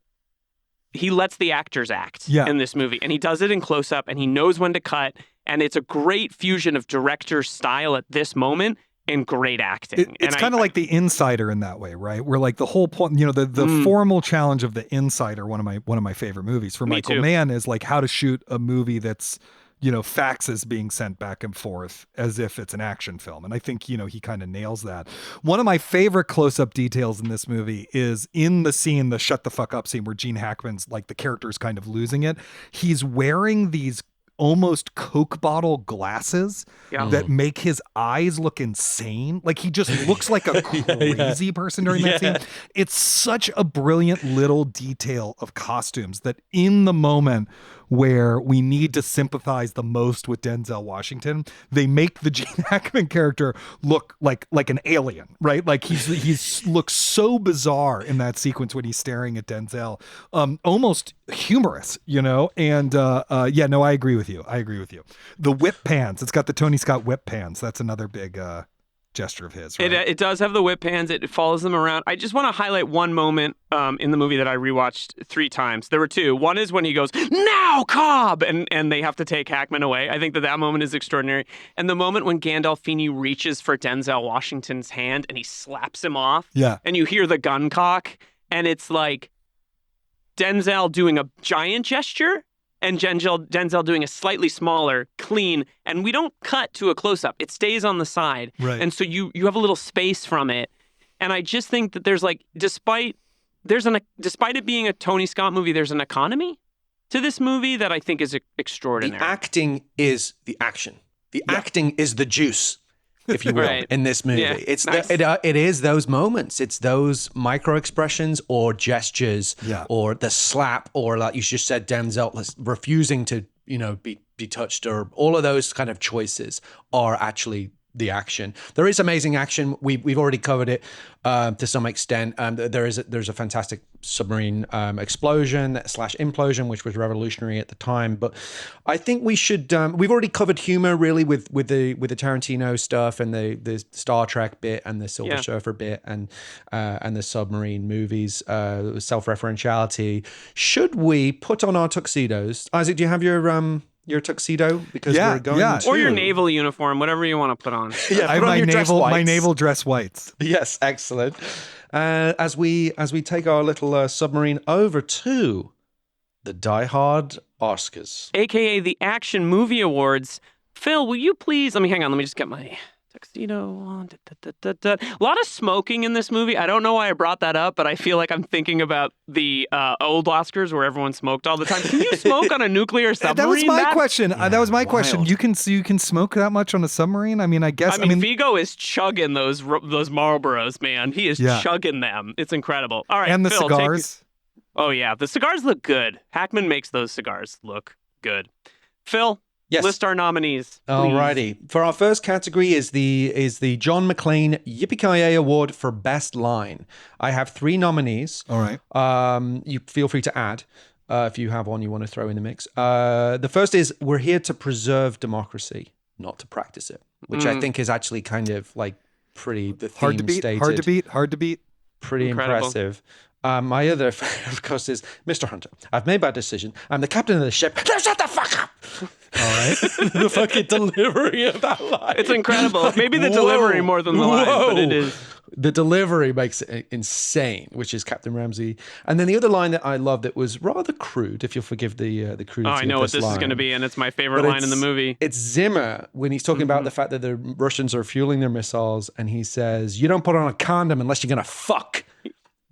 he lets the actors act in this movie, and he does it in close-up, and he knows when to cut, and it's a great fusion of director's style at this moment and great acting. It's kind of like The Insider in that way, right? Where like the whole point, the formal challenge of The Insider, one of my favorite movies for Michael Mann, is like how to shoot a movie that's, faxes being sent back and forth as if it's an action film. And I think, he kind of nails that. One of my favorite close-up details in this movie is in the scene, the shut the fuck up scene, where Gene Hackman's like the character's kind of losing it. He's wearing these almost Coke bottle glasses that make his eyes look insane. Like he just looks like a crazy person during that scene. It's such a brilliant little detail of costumes that in the moment where we need to sympathize the most with Denzel Washington, they make the Gene Hackman character look like an alien, right? Like he's looks so bizarre in that sequence when he's staring at Denzel, almost humorous, and I agree with you. The whip pants, it's got the Tony Scott whip pants. That's another big gesture of his, right? It does have the whip pans. It follows them around. I just want to highlight one moment in the movie that I rewatched 3 times. There were 2. One is when he goes, "Now, Cobb!" and they have to take Hackman away. I think that moment is extraordinary. And the moment when Gandolfini reaches for Denzel Washington's hand and he slaps him off. Yeah. And you hear the gun cock, and it's like Denzel doing a giant gesture and Denzel doing a slightly smaller, clean, and we don't cut to a close-up. It stays on the side. Right. And so you have a little space from it. And I just think that there's like, despite it being a Tony Scott movie, there's an economy to this movie that I think is extraordinary. The acting is the action. The acting is the juice, if you will, in this movie. Yeah. It's Nice. it is those moments. It's those micro expressions or gestures or the slap, or like you just said, Denzel refusing to, be touched, or all of those kind of choices are actually the action. There is amazing action. We've already covered it to some extent. There's a fantastic submarine explosion / implosion, which was revolutionary at the time. But I think we should. We've already covered humor really with the Tarantino stuff and the Star Trek bit and the Silver Surfer bit and the submarine movies, self-referentiality. Should we put on our tuxedos? Isaac, do you have your tuxedo? Because we're going to... Or your naval uniform, whatever you want to put on. I have my naval dress whites. Yes, excellent. As we take our little submarine over to the Die Hard Oscars, AKA the Action Movie Awards. Phil, will you please... Let me just get my tuxedo on. A lot of smoking in this movie. I don't know why I brought that up, but I feel like I'm thinking about the old Oscars where everyone smoked all the time. Can you smoke on a nuclear submarine? That was my question. That was my question. You can smoke that much on a submarine? I mean, I guess. I mean, Vigo is chugging those Marlboros, man. He is chugging them. It's incredible. All right, and the Phil, cigars. Oh yeah, the cigars look good. Hackman makes those cigars look good. Phil. Yes. List our nominees, please. Alrighty. For our first category is the John McClane Yippee-Ki-Yay Award for Best Line. I have 3 nominees. All right. You feel free to add if you have one you want to throw in the mix. The first is "We're here to preserve democracy, not to practice it," which I think is actually kind of like pretty the theme hard to beat. stated. Hard to beat. Pretty Incredible. Impressive. My other, of course, is "Mr. Hunter, I've made my decision. I'm the captain of the ship. Now shut the fuck up!" All right. The fucking delivery of that line. It's incredible. Maybe the delivery more than the line, but it is. The delivery makes it insane, which is Captain Ramsey. And then the other line that I love that was rather crude, if you'll forgive the crudity. Oh, I know what this is going to be, and it's my favorite line in the movie. It's Zimmer when he's talking about the fact that the Russians are fueling their missiles, and he says, "You don't put on a condom unless you're going to fuck."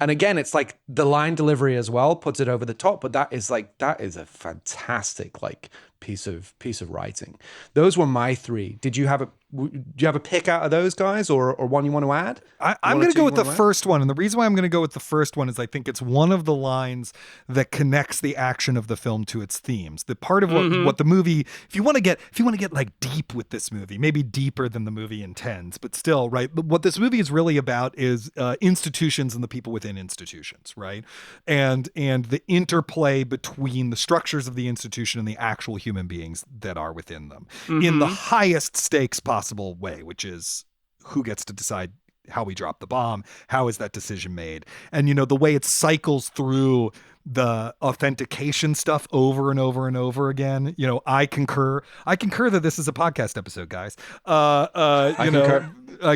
And again, it's like the line delivery as well puts it over the top, but that is a fantastic like piece of writing. Those were my three. Do you have a pick out of those guys, or one you want to add? I'm going to go with the first one. And the reason why I'm going to go with the first one is I think it's one of the lines that connects the action of the film to its themes. The part of what the movie, if you want to get like deep with this movie, maybe deeper than the movie intends, but still, right? What this movie is really about is institutions and the people within institutions, right? And the interplay between the structures of the institution and the actual human beings that are within them in the highest stakes possible way, which is who gets to decide how we drop the bomb, how is that decision made, and the way it cycles through the authentication stuff over and over and over again. I concur that this is a podcast episode, guys. I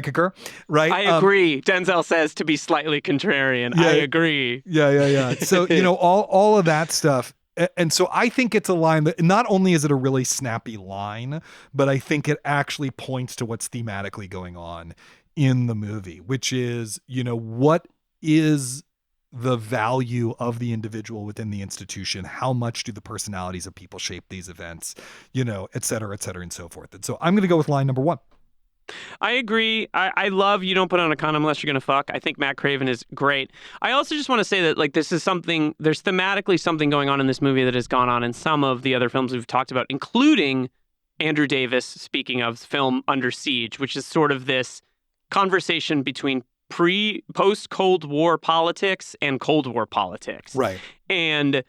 concur, right? I agree. Denzel says to be slightly contrarian. Yeah, I agree. Yeah. So all of that stuff. And so I think it's a line that not only is it a really snappy line, but I think it actually points to what's thematically going on in the movie, which is, what is the value of the individual within the institution? How much do the personalities of people shape these events, et cetera, and so forth. And so I'm going to go with line number one. I agree. I love you don't put on a condom unless you're going to fuck. I think Matt Craven is great. I also just want to say that this is there's thematically something going on in this movie that has gone on in some of the other films we've talked about, including Andrew Davis, speaking of film Under Siege, which is sort of this conversation between post-Cold War politics and Cold War politics. Right. And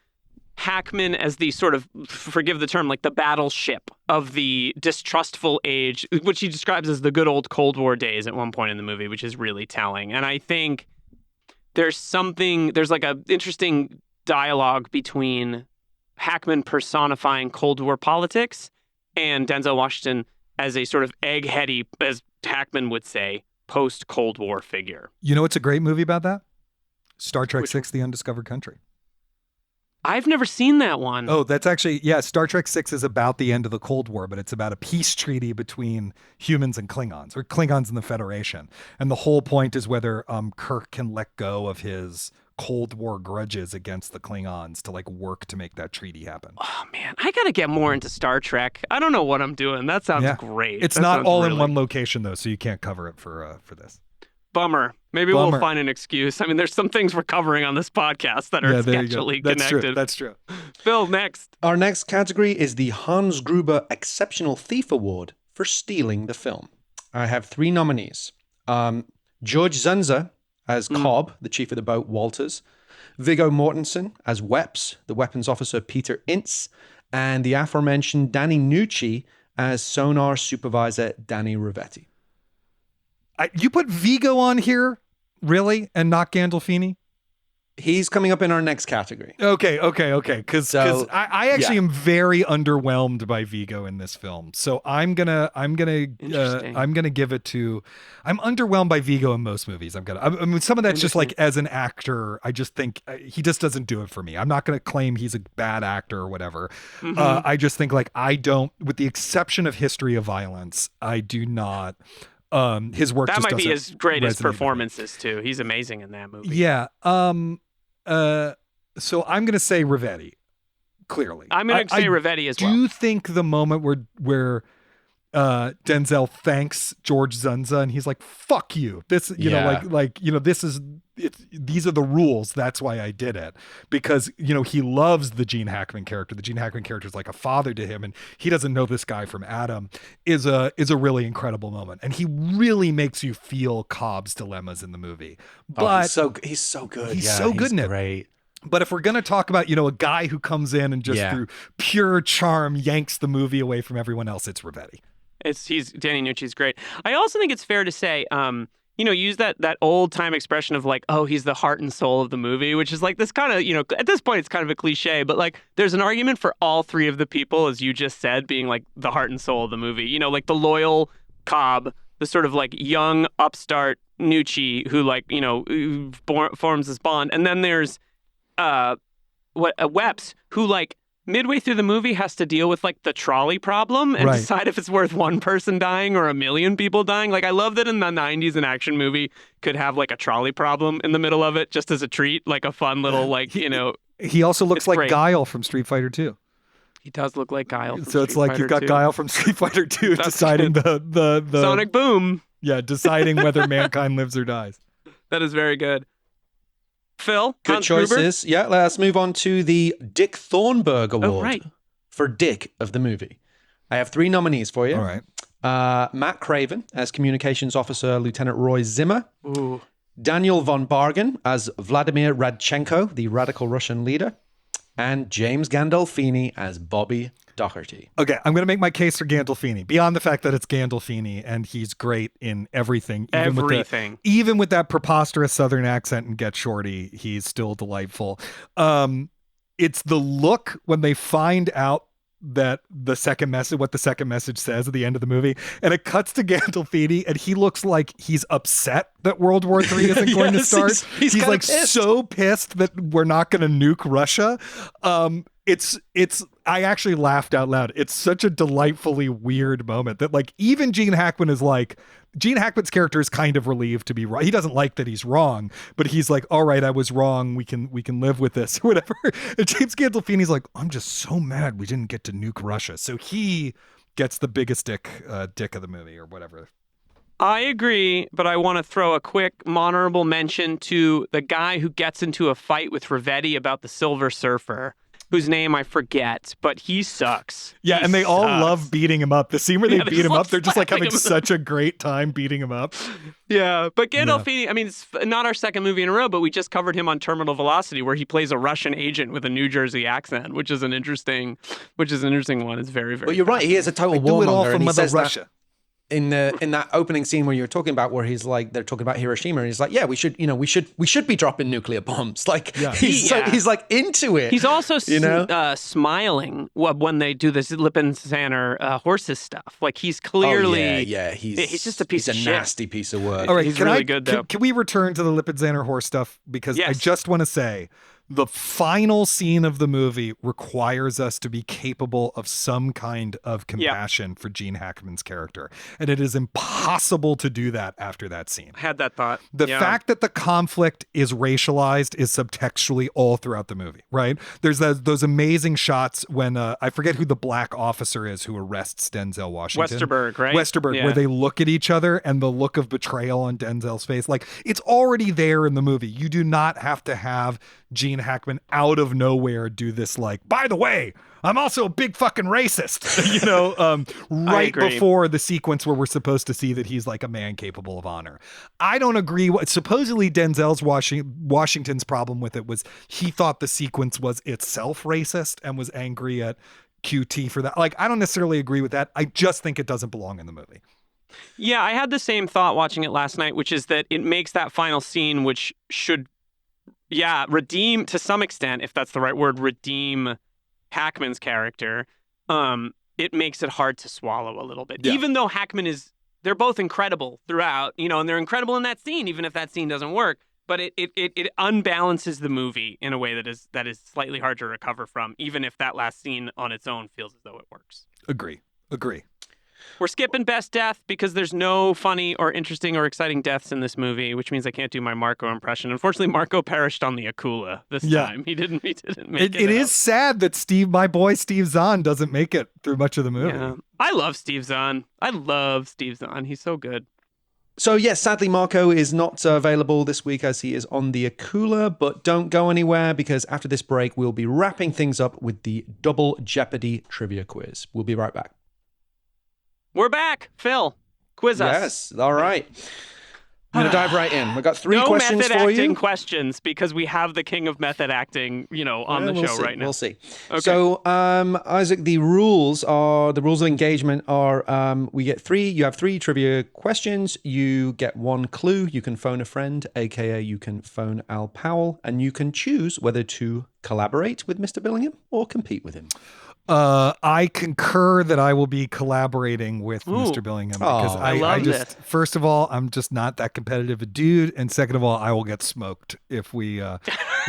Hackman as the sort of, forgive the term, like the battleship of the distrustful age, which he describes as the good old Cold War days at one point in the movie, which is really telling. And I think there's like a interesting dialogue between Hackman personifying Cold War politics and Denzel Washington as a sort of eggheady, as Hackman would say, post-Cold War figure. It's a great movie about that? Star Trek VI, The Undiscovered Country. I've never seen that one. Oh, that's actually, Star Trek VI is about the end of the Cold War, but it's about a peace treaty between humans and Klingons, or Klingons and the Federation. And the whole point is whether Kirk can let go of his Cold War grudges against the Klingons to work to make that treaty happen. Oh man, I gotta get more into Star Trek. I don't know what I'm doing. That sounds great. It's not all in one location though, so you can't cover it for this. Bummer. Maybe we'll find an excuse. I mean, there's some things we're covering on this podcast that are sketchily connected. That's true. Phil, next. Our next category is the Hans Gruber Exceptional Thief Award for stealing the film. I have three nominees. George Zunza as Cobb, the chief of the boat, Walters. Viggo Mortensen as Weps, the weapons officer, Peter Ince. And the aforementioned Danny Nucci as sonar supervisor, Danny Rivetti. You put Viggo on here, really, and not Gandolfini? He's coming up in our next category. Okay. Because I actually am very underwhelmed by Viggo in this film. So I'm gonna give it to. I'm underwhelmed by Viggo in most movies. I mean, some of that's just as an actor. I just think he just doesn't do it for me. I'm not gonna claim he's a bad actor or whatever. I just think I don't, with the exception of History of Violence, I do not. His work that just might be his greatest performances too. He's amazing in that movie. Yeah. So I'm going to say Rivetti. Clearly, I'm going to say Rivetti as well. Do you think the moment where Denzel thanks George Zunza and he's like, "Fuck you"? This, this is these are the rules. That's why I did it, because he loves the Gene Hackman character. The Gene Hackman character is like a father to him, and he doesn't know this guy from Adam. Is a really incredible moment, and he really makes you feel Cobb's dilemmas in the movie. But he's so good. He's so good in it. Great. But if we're going to talk about, a guy who comes in and just through pure charm yanks the movie away from everyone else, it's Rivetti. Danny Nucci's great. I also think it's fair to say, use that old time expression of he's the heart and soul of the movie, which is this kind of, at this point it's kind of a cliche, but there's an argument for all three of the people, as you just said, being the heart and soul of the movie. The loyal Cobb, the sort of young upstart Nucci who forms this bond, and then there's Weps, who midway through the movie has to deal with like the trolley problem and decide if it's worth one person dying or a million people dying. Like I love that in the 90s an action movie could have like a trolley problem in the middle of it just as a treat, like a fun little like, He also looks like great. Guile from Street Fighter 2. He does look like Guile. So it's like you've got Guile from Street Fighter 2 deciding the Sonic Boom. Yeah, deciding whether mankind lives or dies. That is very good. Phil, good choices. Gruber? Yeah, let's move on to the Dick Thornburg Award for Dick of the movie. I have 3 nominees for you. All right. Matt Craven as Communications Officer Lieutenant Roy Zimmer. Ooh. Daniel von Bargen as Vladimir Radchenko, the radical Russian leader. And James Gandolfini as Bobby Doherty. Okay, I'm going to make my case for Gandolfini, beyond the fact that it's Gandolfini and he's great in everything. Even with that preposterous Southern accent and Get Shorty, he's still delightful. It's the look when they find out that what the second message says at the end of the movie, and it cuts to Gandolfini and he looks like he's upset that World War III isn't going to start. He's like pissed. So pissed that we're not going to nuke Russia. I actually laughed out loud. It's such a delightfully weird moment that like even Gene Hackman's character is kind of relieved to be right. He doesn't like that he's wrong, but he's like, all right, I was wrong. We can live with this or whatever. And James Gandolfini's like, I'm just so mad we didn't get to nuke Russia. So he gets the biggest dick of the movie or whatever. I agree, but I want to throw a quick honorable mention to the guy who gets into a fight with Rivetti about the Silver Surfer, whose name I forget, but he sucks. Yeah, and they all love beating him up. The scene where they beat him up, they're just like having such a great time beating him up. Yeah, but Gandolfini, I mean, it's not our second movie in a row, but we just covered him on Terminal Velocity, where he plays a Russian agent with a New Jersey accent, which is an interesting one. It's very, very. Well, you're right. He is a total warmonger, and he says Russia. In that opening scene where you're talking about, where he's like, they're talking about Hiroshima, and he's like, yeah, we should be dropping nuclear bombs. Like, he's like into it. He's also smiling when they do this Lipinsanner horses stuff. Like he's clearly, he's just a piece of shit. He's a nasty piece of work. All right, he's really good though. Can we return to the Lipinsanner horse stuff? Because I just want to say, the final scene of the movie requires us to be capable of some kind of compassion for Gene Hackman's character. And it is impossible to do that after that scene. I had that thought. The fact that the conflict is racialized is subtextually all throughout the movie, right? There's those amazing shots when, I forget who the black officer is who arrests Denzel Washington. Westerberg, right? Westerberg, where they look at each other and the look of betrayal on Denzel's face. Like, it's already there in the movie. You do not have to have Gene Hackman out of nowhere do this, like, by the way, I'm also a big fucking racist, right before the sequence where we're supposed to see that he's like a man capable of honor. I don't agree. Supposedly Denzel's Washington's problem with it was he thought the sequence was itself racist and was angry at QT for that. Like, I don't necessarily agree with that. I just think it doesn't belong in the movie. Yeah, I had the same thought watching it last night, which is that it makes that final scene, which should redeem to some extent, if that's the right word, redeem Hackman's character. It makes it hard to swallow a little bit. Yeah. Even though they're both incredible throughout, and they're incredible in that scene, even if that scene doesn't work. But it unbalances the movie in a way that is slightly hard to recover from, even if that last scene on its own feels as though it works. Agree. We're skipping best death because there's no funny or interesting or exciting deaths in this movie, which means I can't do my Marco impression. Unfortunately, Marco perished on the Akula this time. He didn't make it. It is sad that my boy Steve Zahn doesn't make it through much of the movie. Yeah. I love Steve Zahn. He's so good. So yes, sadly, Marco is not available this week as he is on the Akula, but don't go anywhere because after this break, we'll be wrapping things up with the Double Jeopardy trivia quiz. We'll be right back. We're back. Phil, quiz us. Yes, all right. I'm going to dive right in. We've got 3 questions for you. No method acting questions because we have the king of method acting, on the show right now. We'll see. Okay. So, Isaac, the rules of engagement are you have 3 trivia questions. You get 1 clue. You can phone a friend, aka you can phone Al Powell, and you can choose whether to collaborate with Mr. Billingham or compete with him. I concur that I will be collaborating with Mr. Billingham because I just, first of all, I'm just not that competitive a dude, and second of all, I will get smoked if we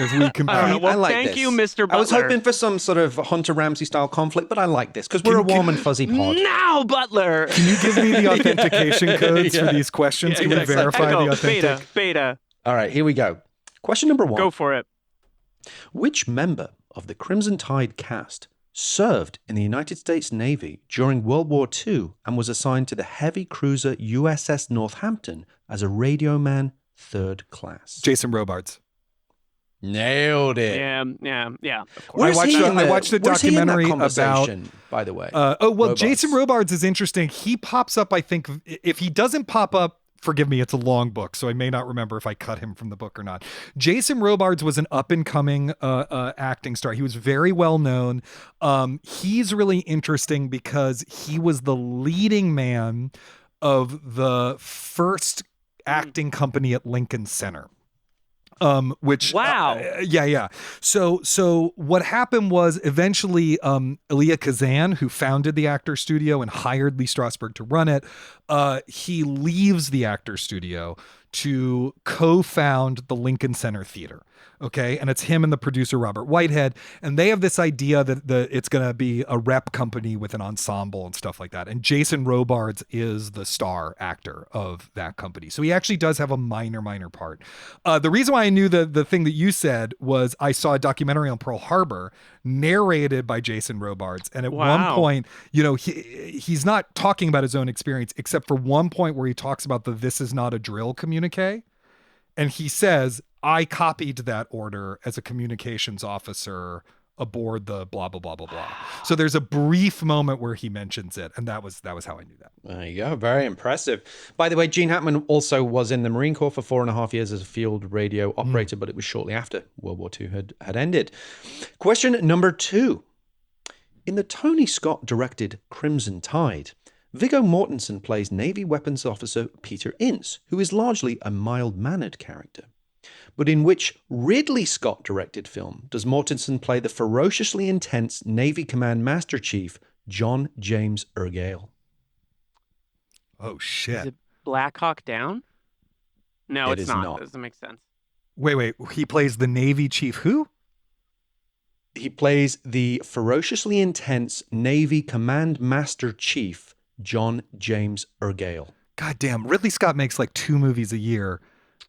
if we compete. I don't know. Well, I like thank this. you, Mr. Butler. I was hoping for some sort of Hunter Ramsey style conflict, but I like this because we're a warm and fuzzy pod. Now, Butler. Can you give me the authentication codes for these questions? Can we verify the authentic? Beta. All right, here we go. Question number 1. Go for it. Which member of the Crimson Tide cast served in the United States Navy during World War II and was assigned to the heavy cruiser USS Northampton as a radio man 3rd class? Jason Robards. Nailed it. Yeah. Of course. I watched a documentary about. By the way. Robards. Jason Robards is interesting. He pops up. I think if he doesn't pop up, forgive me, it's a long book, so I may not remember if I cut him from the book or not. Jason Robards was an up-and-coming acting star. He was very well known. He's really interesting because he was the leading man of the first acting company at Lincoln Center. Which yeah. So what happened was eventually Elia Kazan, who founded the Actors Studio and hired Lee Strasberg to run it, he leaves the Actors Studio to co-found the Lincoln Center Theater. Okay. And it's him and the producer, Robert Whitehead. And they have this idea that it's going to be a rep company with an ensemble and stuff like that. And Jason Robards is the star actor of that company. So he actually does have a minor part. The reason why I knew the thing that you said was I saw a documentary on Pearl Harbor narrated by Jason Robards. And at one point, he's not talking about his own experience, except for one point where he talks about the "this is not a drill" communique. And he says, I copied that order as a communications officer aboard the blah, blah, blah, blah, blah. So there's a brief moment where he mentions it. And that was how I knew that. There you go. Very impressive. By the way, Gene Hackman also was in the Marine Corps for 4.5 years as a field radio operator, but it was shortly after World War II had ended. Question number 2. In the Tony Scott directed Crimson Tide, Viggo Mortensen plays Navy weapons officer Peter Ince, who is largely a mild-mannered character. But in which Ridley Scott directed film does Mortensen play the ferociously intense Navy Command Master Chief John James Ergale? Oh, shit. Is it Black Hawk Down? No, it's not. not. That doesn't make sense. Wait. He plays the Navy chief who? He plays the ferociously intense Navy Command Master Chief John James Ergale. God damn, Ridley Scott makes like 2 movies a year.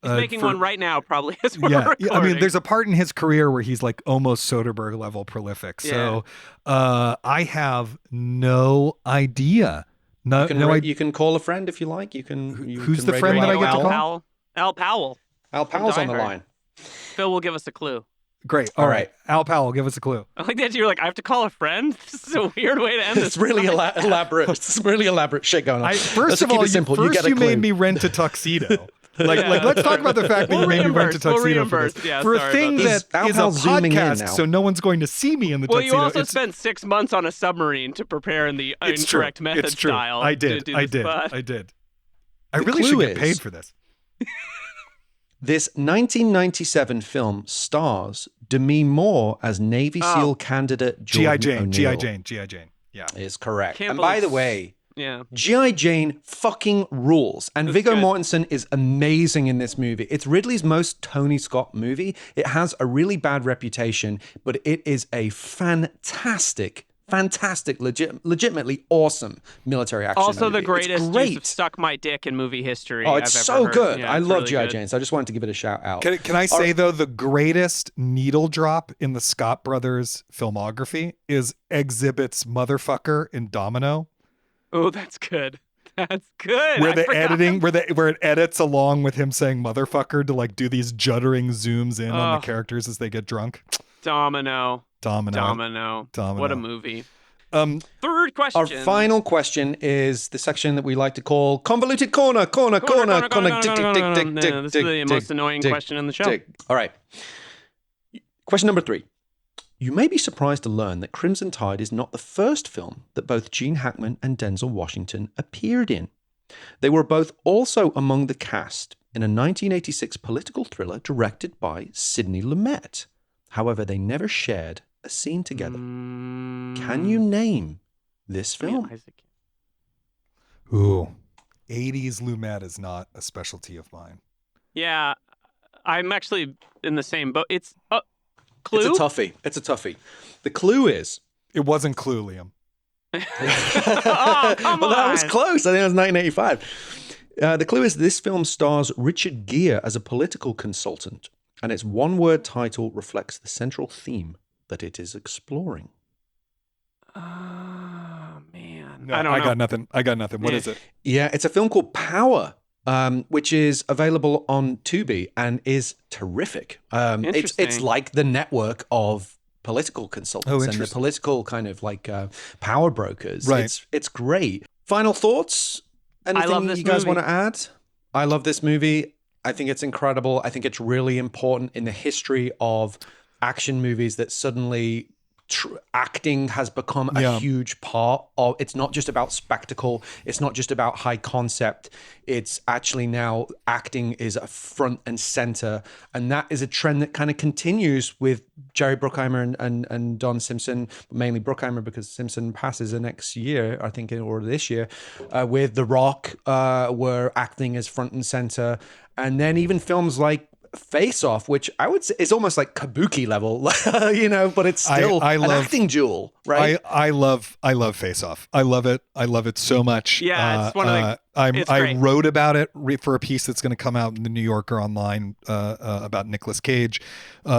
He's making one right now, probably, as we're recording. I mean, there's a part in his career where he's like almost Soderbergh level prolific. So I have no idea. You can call a friend if you like. Who's the friend that I get to call? Al Powell. Al Powell's on the line. Phil will give us a clue. Great. All right. Al Powell, give us a clue. I like that you're like, I have to call a friend? This is a weird way to end this. It's really elaborate. It's really elaborate shit going on. First of all, you made me rent a tuxedo. Like, let's talk about the fact that you made me rent a tuxedo for a thing that is a podcast, so no one's going to see me in the tuxedo. Well, you also spent 6 months on a submarine to prepare in the incorrect method style. I did. I really should get paid for this. This 1997 film stars Demi Moore as Navy SEAL candidate Jordan O'Neill. G.I. Jane. Yeah. Is correct. And by the way, yeah, G.I. Jane fucking rules. And Viggo Mortensen is amazing in this movie. It's Ridley's most Tony Scott movie. It has a really bad reputation, but it is a fantastic, legitimately awesome military action also movie. The greatest use of suck my dick in movie history. Oh, it's so good. Yeah, I love really G.I. Jane, so I just wanted to give it a shout out. Can I say, though, the greatest needle drop in the Scott brothers filmography is Exhibit's motherfucker in Domino. Oh, that's good. That's good. Where it edits along with him saying motherfucker to like do these juddering zooms in on the characters as they get drunk. Domino. What a movie. Third question. Our final question is the section that we like to call Convoluted Corner. This is the most annoying question in the show. All right. Question number 3. You may be surprised to learn that Crimson Tide is not the first film that both Gene Hackman and Denzel Washington appeared in. They were both also among the cast in a 1986 political thriller directed by Sidney Lumet. However, they never shared a scene together. Can you name this film? Ooh. 80s Lumet is not a specialty of mine. Yeah. I'm actually in the same boat. It's Clue. It's a toughie. The clue is It wasn't Clue, Liam. Oh, come well, on. that was close. I think it was 1985. The clue is this film stars Richard Gere as a political consultant, and its one-word title reflects the central theme that it is exploring. Oh, man. No, I don't know. I got nothing. What is it? Yeah, it's a film called Power, which is available on Tubi and is terrific. It's Interesting. like the network of political consultants and the political kind of like power brokers. Right. It's great. Final thoughts? Anything this you guys movie. want to add? I love this movie. I think it's incredible. I think it's really important in the history of action movies that suddenly acting has become a huge part of. It's not just about spectacle. It's not just about high concept. It's actually now acting is a front and center, and that is a trend that kind of continues with Jerry Bruckheimer and Don Simpson, mainly Bruckheimer because Simpson passes the next year, I think, or this year, with The Rock, where acting is front and center, and then even films like Face Off, which I would say is almost like kabuki level, but it's still an acting jewel, right? I love Face Off. I love it. I love it so much. Yeah, it's one of the. I wrote about it for a piece that's going to come out in the New Yorker online about Nicolas Cage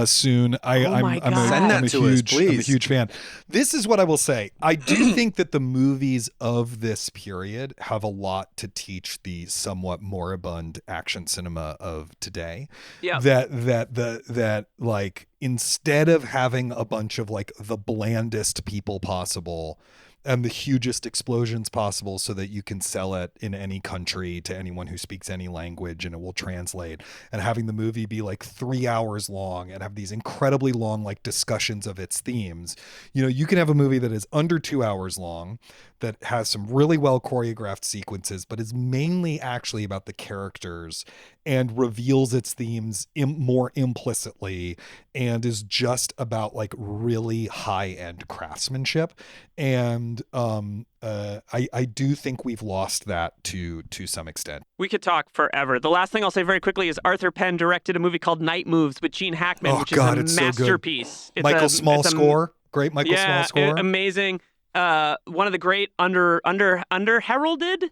soon. I'm a huge fan. This is what I will say. I do think that the movies of this period have a lot to teach the somewhat moribund action cinema of today. Yeah. That like instead of having a bunch of like the blandest people possible and the hugest explosions possible so that you can sell it in any country to anyone who speaks any language and it will translate, and having the movie be like 3 hours long and have these incredibly long like discussions of its themes. You can have a movie that is under 2 hours long that has some really well choreographed sequences, but is mainly actually about the characters and reveals its themes more implicitly and is just about like really high end craftsmanship. And I do think we've lost that to some extent. We could talk forever. The last thing I'll say very quickly is Arthur Penn directed a movie called Night Moves with Gene Hackman, which is a masterpiece. So Michael Small score. Great Michael Small score. Amazing. One of the great unheralded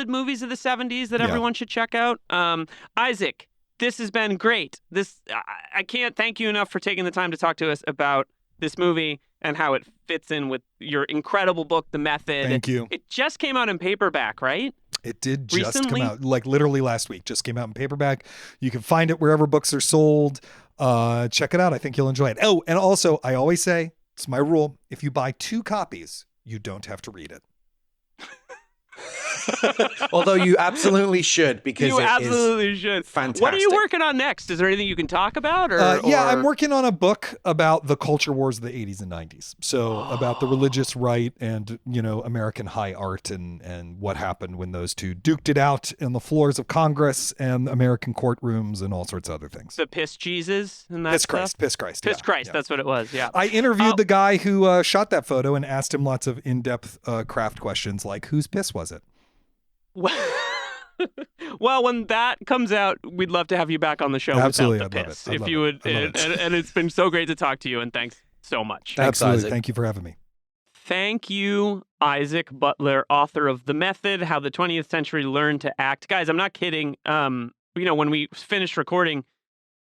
movies of the 70s that everyone should check out. Isaac, this has been great. I can't thank you enough for taking the time to talk to us about this movie and how it fits in with your incredible book, The Method. Thank you. It just came out in paperback, right? It did just Recently? come out, like literally last week, just came out in paperback. You can find it wherever books are sold. Check it out. I think you'll enjoy it. Oh, and also, I always say, it's my rule, if you buy 2 copies, you don't have to read it. Although you absolutely should, because you absolutely should. Fantastic. What are you working on next? Is there anything you can talk about? Yeah, I'm working on a book about the culture wars of the 80s and 90s. So about the religious right and, American high art and what happened when those two duked it out in the floors of Congress and American courtrooms and all sorts of other things. The Piss Jesus and that Piss stuff? Christ. Piss Christ. Piss Christ, that's what it was, yeah. I interviewed the guy who shot that photo and asked him lots of in-depth craft questions like, whose piss was it? Well, when that comes out, we'd love to have you back on the show. Absolutely, without the I'd piss, love it. if you would. And it's been so great to talk to you, and thanks so much. Thanks, Absolutely, Isaac. thank you for having me. Thank you, Isaac Butler, author of The Method: How the 20th Century Learned to Act. Guys, I'm not kidding. When we finished recording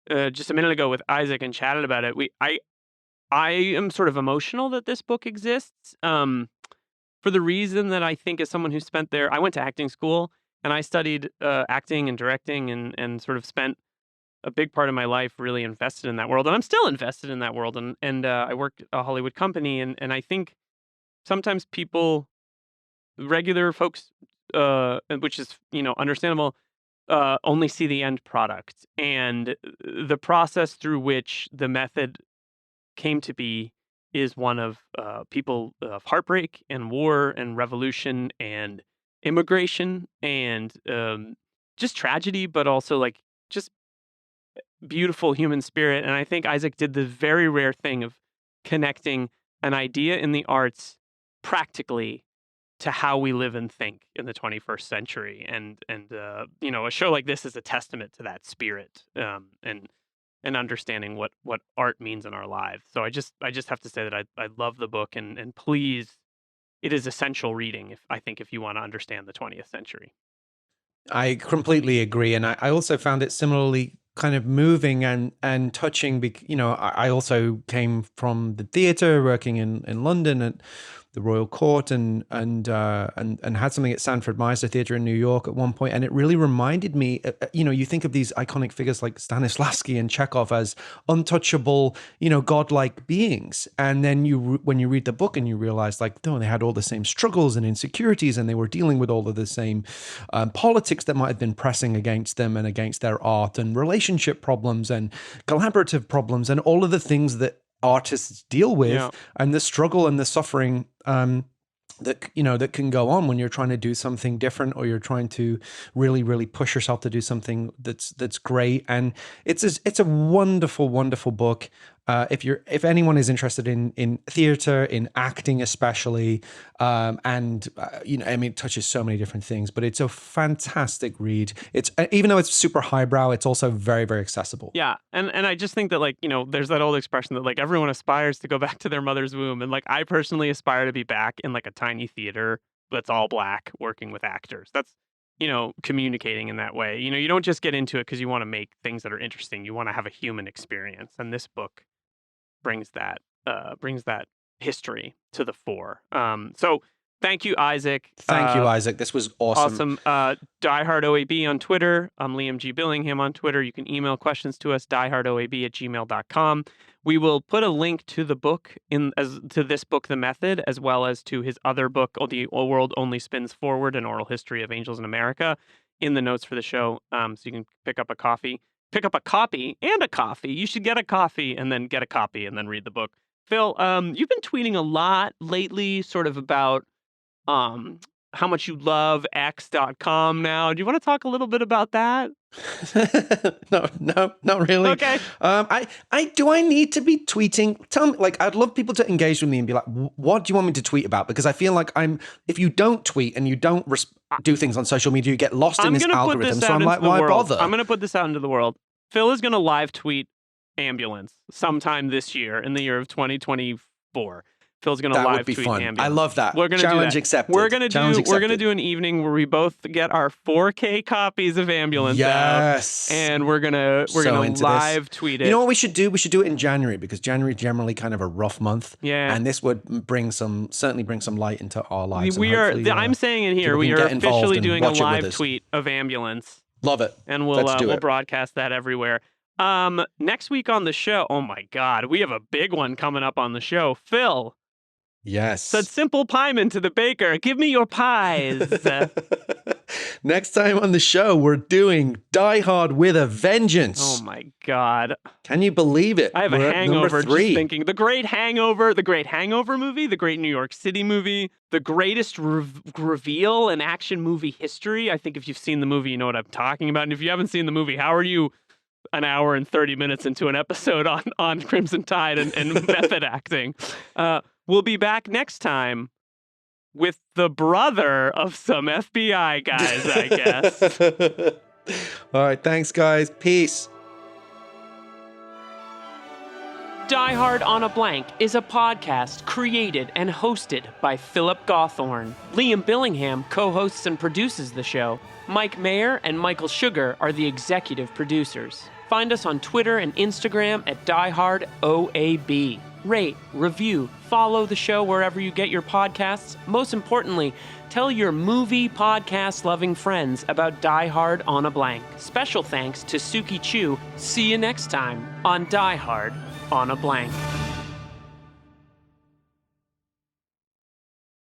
just a minute ago with Isaac and chatted about it, I am sort of emotional that this book exists. For the reason that I think, as someone who spent there, I went to acting school and I studied acting and directing and sort of spent a big part of my life really invested in that world. And I'm still invested in that world. And I worked at a Hollywood company. And I think sometimes people, regular folks, which is, understandable, only see the end product. And the process through which the method came to be is one of people of heartbreak and war and revolution and immigration and just tragedy, but also like just beautiful human spirit. And I think Isaac did the very rare thing of connecting an idea in the arts practically to how we live and think in the 21st century. And a show like this is a testament to that spirit. And and understanding what art means in our lives. So I just have to say that I love the book, and please, it is essential reading if you want to understand the 20th century. I completely agree. And I also found it similarly kind of moving and touching. I also came from the theater, working in London at the Royal Court, and had something at Sanford Meisner Theatre in New York at one point, and it really reminded me. You think of these iconic figures like Stanislavski and Chekhov as untouchable, godlike beings, and then when you read the book and you realize, like, no, they had all the same struggles and insecurities, and they were dealing with all of the same politics that might have been pressing against them and against their art, and relationship problems and collaborative problems, and all of the things that artists deal with, and the struggle and the suffering that can go on when you're trying to do something different, or you're trying to really, really push yourself to do something that's great. And it's a wonderful, wonderful book. If anyone is interested in theater, in acting especially, it touches so many different things, but it's a fantastic read. It's even though it's super highbrow, it's also very, very accessible. Yeah, and I just think that, there's that old expression that everyone aspires to go back to their mother's womb, and I personally aspire to be back in a tiny theater that's all black, working with actors. That's communicating in that way. You don't just get into it because you want to make things that are interesting. You want to have a human experience, and this book brings that history to the fore. So thank you, Isaac. Thank you, Isaac. This was awesome. Diehard OAB on Twitter. I'm Liam G. Billingham on Twitter. You can email questions to us, diehardoab@gmail.com. We will put a link to the book to this book, The Method, as well as to his other book, The World Only Spins Forward, An Oral History of Angels in America, in the notes for the show. So you can pick up a copy and a coffee. You should get a coffee and then get a copy and then read the book. Phil, you've been tweeting a lot lately, sort of about how much you love X.com now. Do you want to talk a little bit about that? No, not really. Okay. Do I need to be tweeting? Tell me, I'd love people to engage with me and be like, what do you want me to tweet about? Because I feel like if you don't tweet and you don't do things on social media, you get lost in this algorithm. So I'm like, why bother? I'm going to put this out into the world. Phil is going to live tweet ambulance sometime this year, in the year of 2024. Phil's going to live tweet ambulance. I love that. We're going to Challenge accepted. We're going to do an evening where we both get our 4K copies of ambulance out, and we're going to live tweet it. You know what we should do? We should do it in January, because January is generally kind of a rough month. Yeah. And this would certainly bring some light into our lives. I'm saying it here. We are officially doing a live tweet of ambulance. Love it. And we'll broadcast that everywhere. Next week on the show, oh my God, we have a big one coming up on the show. Phil. Yes. Said Simple Pieman to the baker, give me your pies. Next time on the show, we're doing Die Hard with a Vengeance. Oh my God. Can you believe it? I have a hangover just thinking. The Great Hangover movie, the Great New York City movie, the greatest reveal in action movie history. I think if you've seen the movie, you know what I'm talking about. And if you haven't seen the movie, how are you an hour and 30 minutes into an episode on Crimson Tide and method acting? We'll be back next time with the brother of some FBI guys, I guess. All right. Thanks, guys. Peace. Die Hard on a Blank is a podcast created and hosted by Philip Gawthorne. Liam Billingham co-hosts and produces the show. Mike Mayer and Michael Sugar are the executive producers. Find us on Twitter and Instagram at DieHardOAB. Rate, review, follow the show wherever you get your podcasts. Most importantly, tell your movie podcast-loving friends about Die Hard on a Blank. Special thanks to Suki Chu. See you next time on Die Hard on a Blank.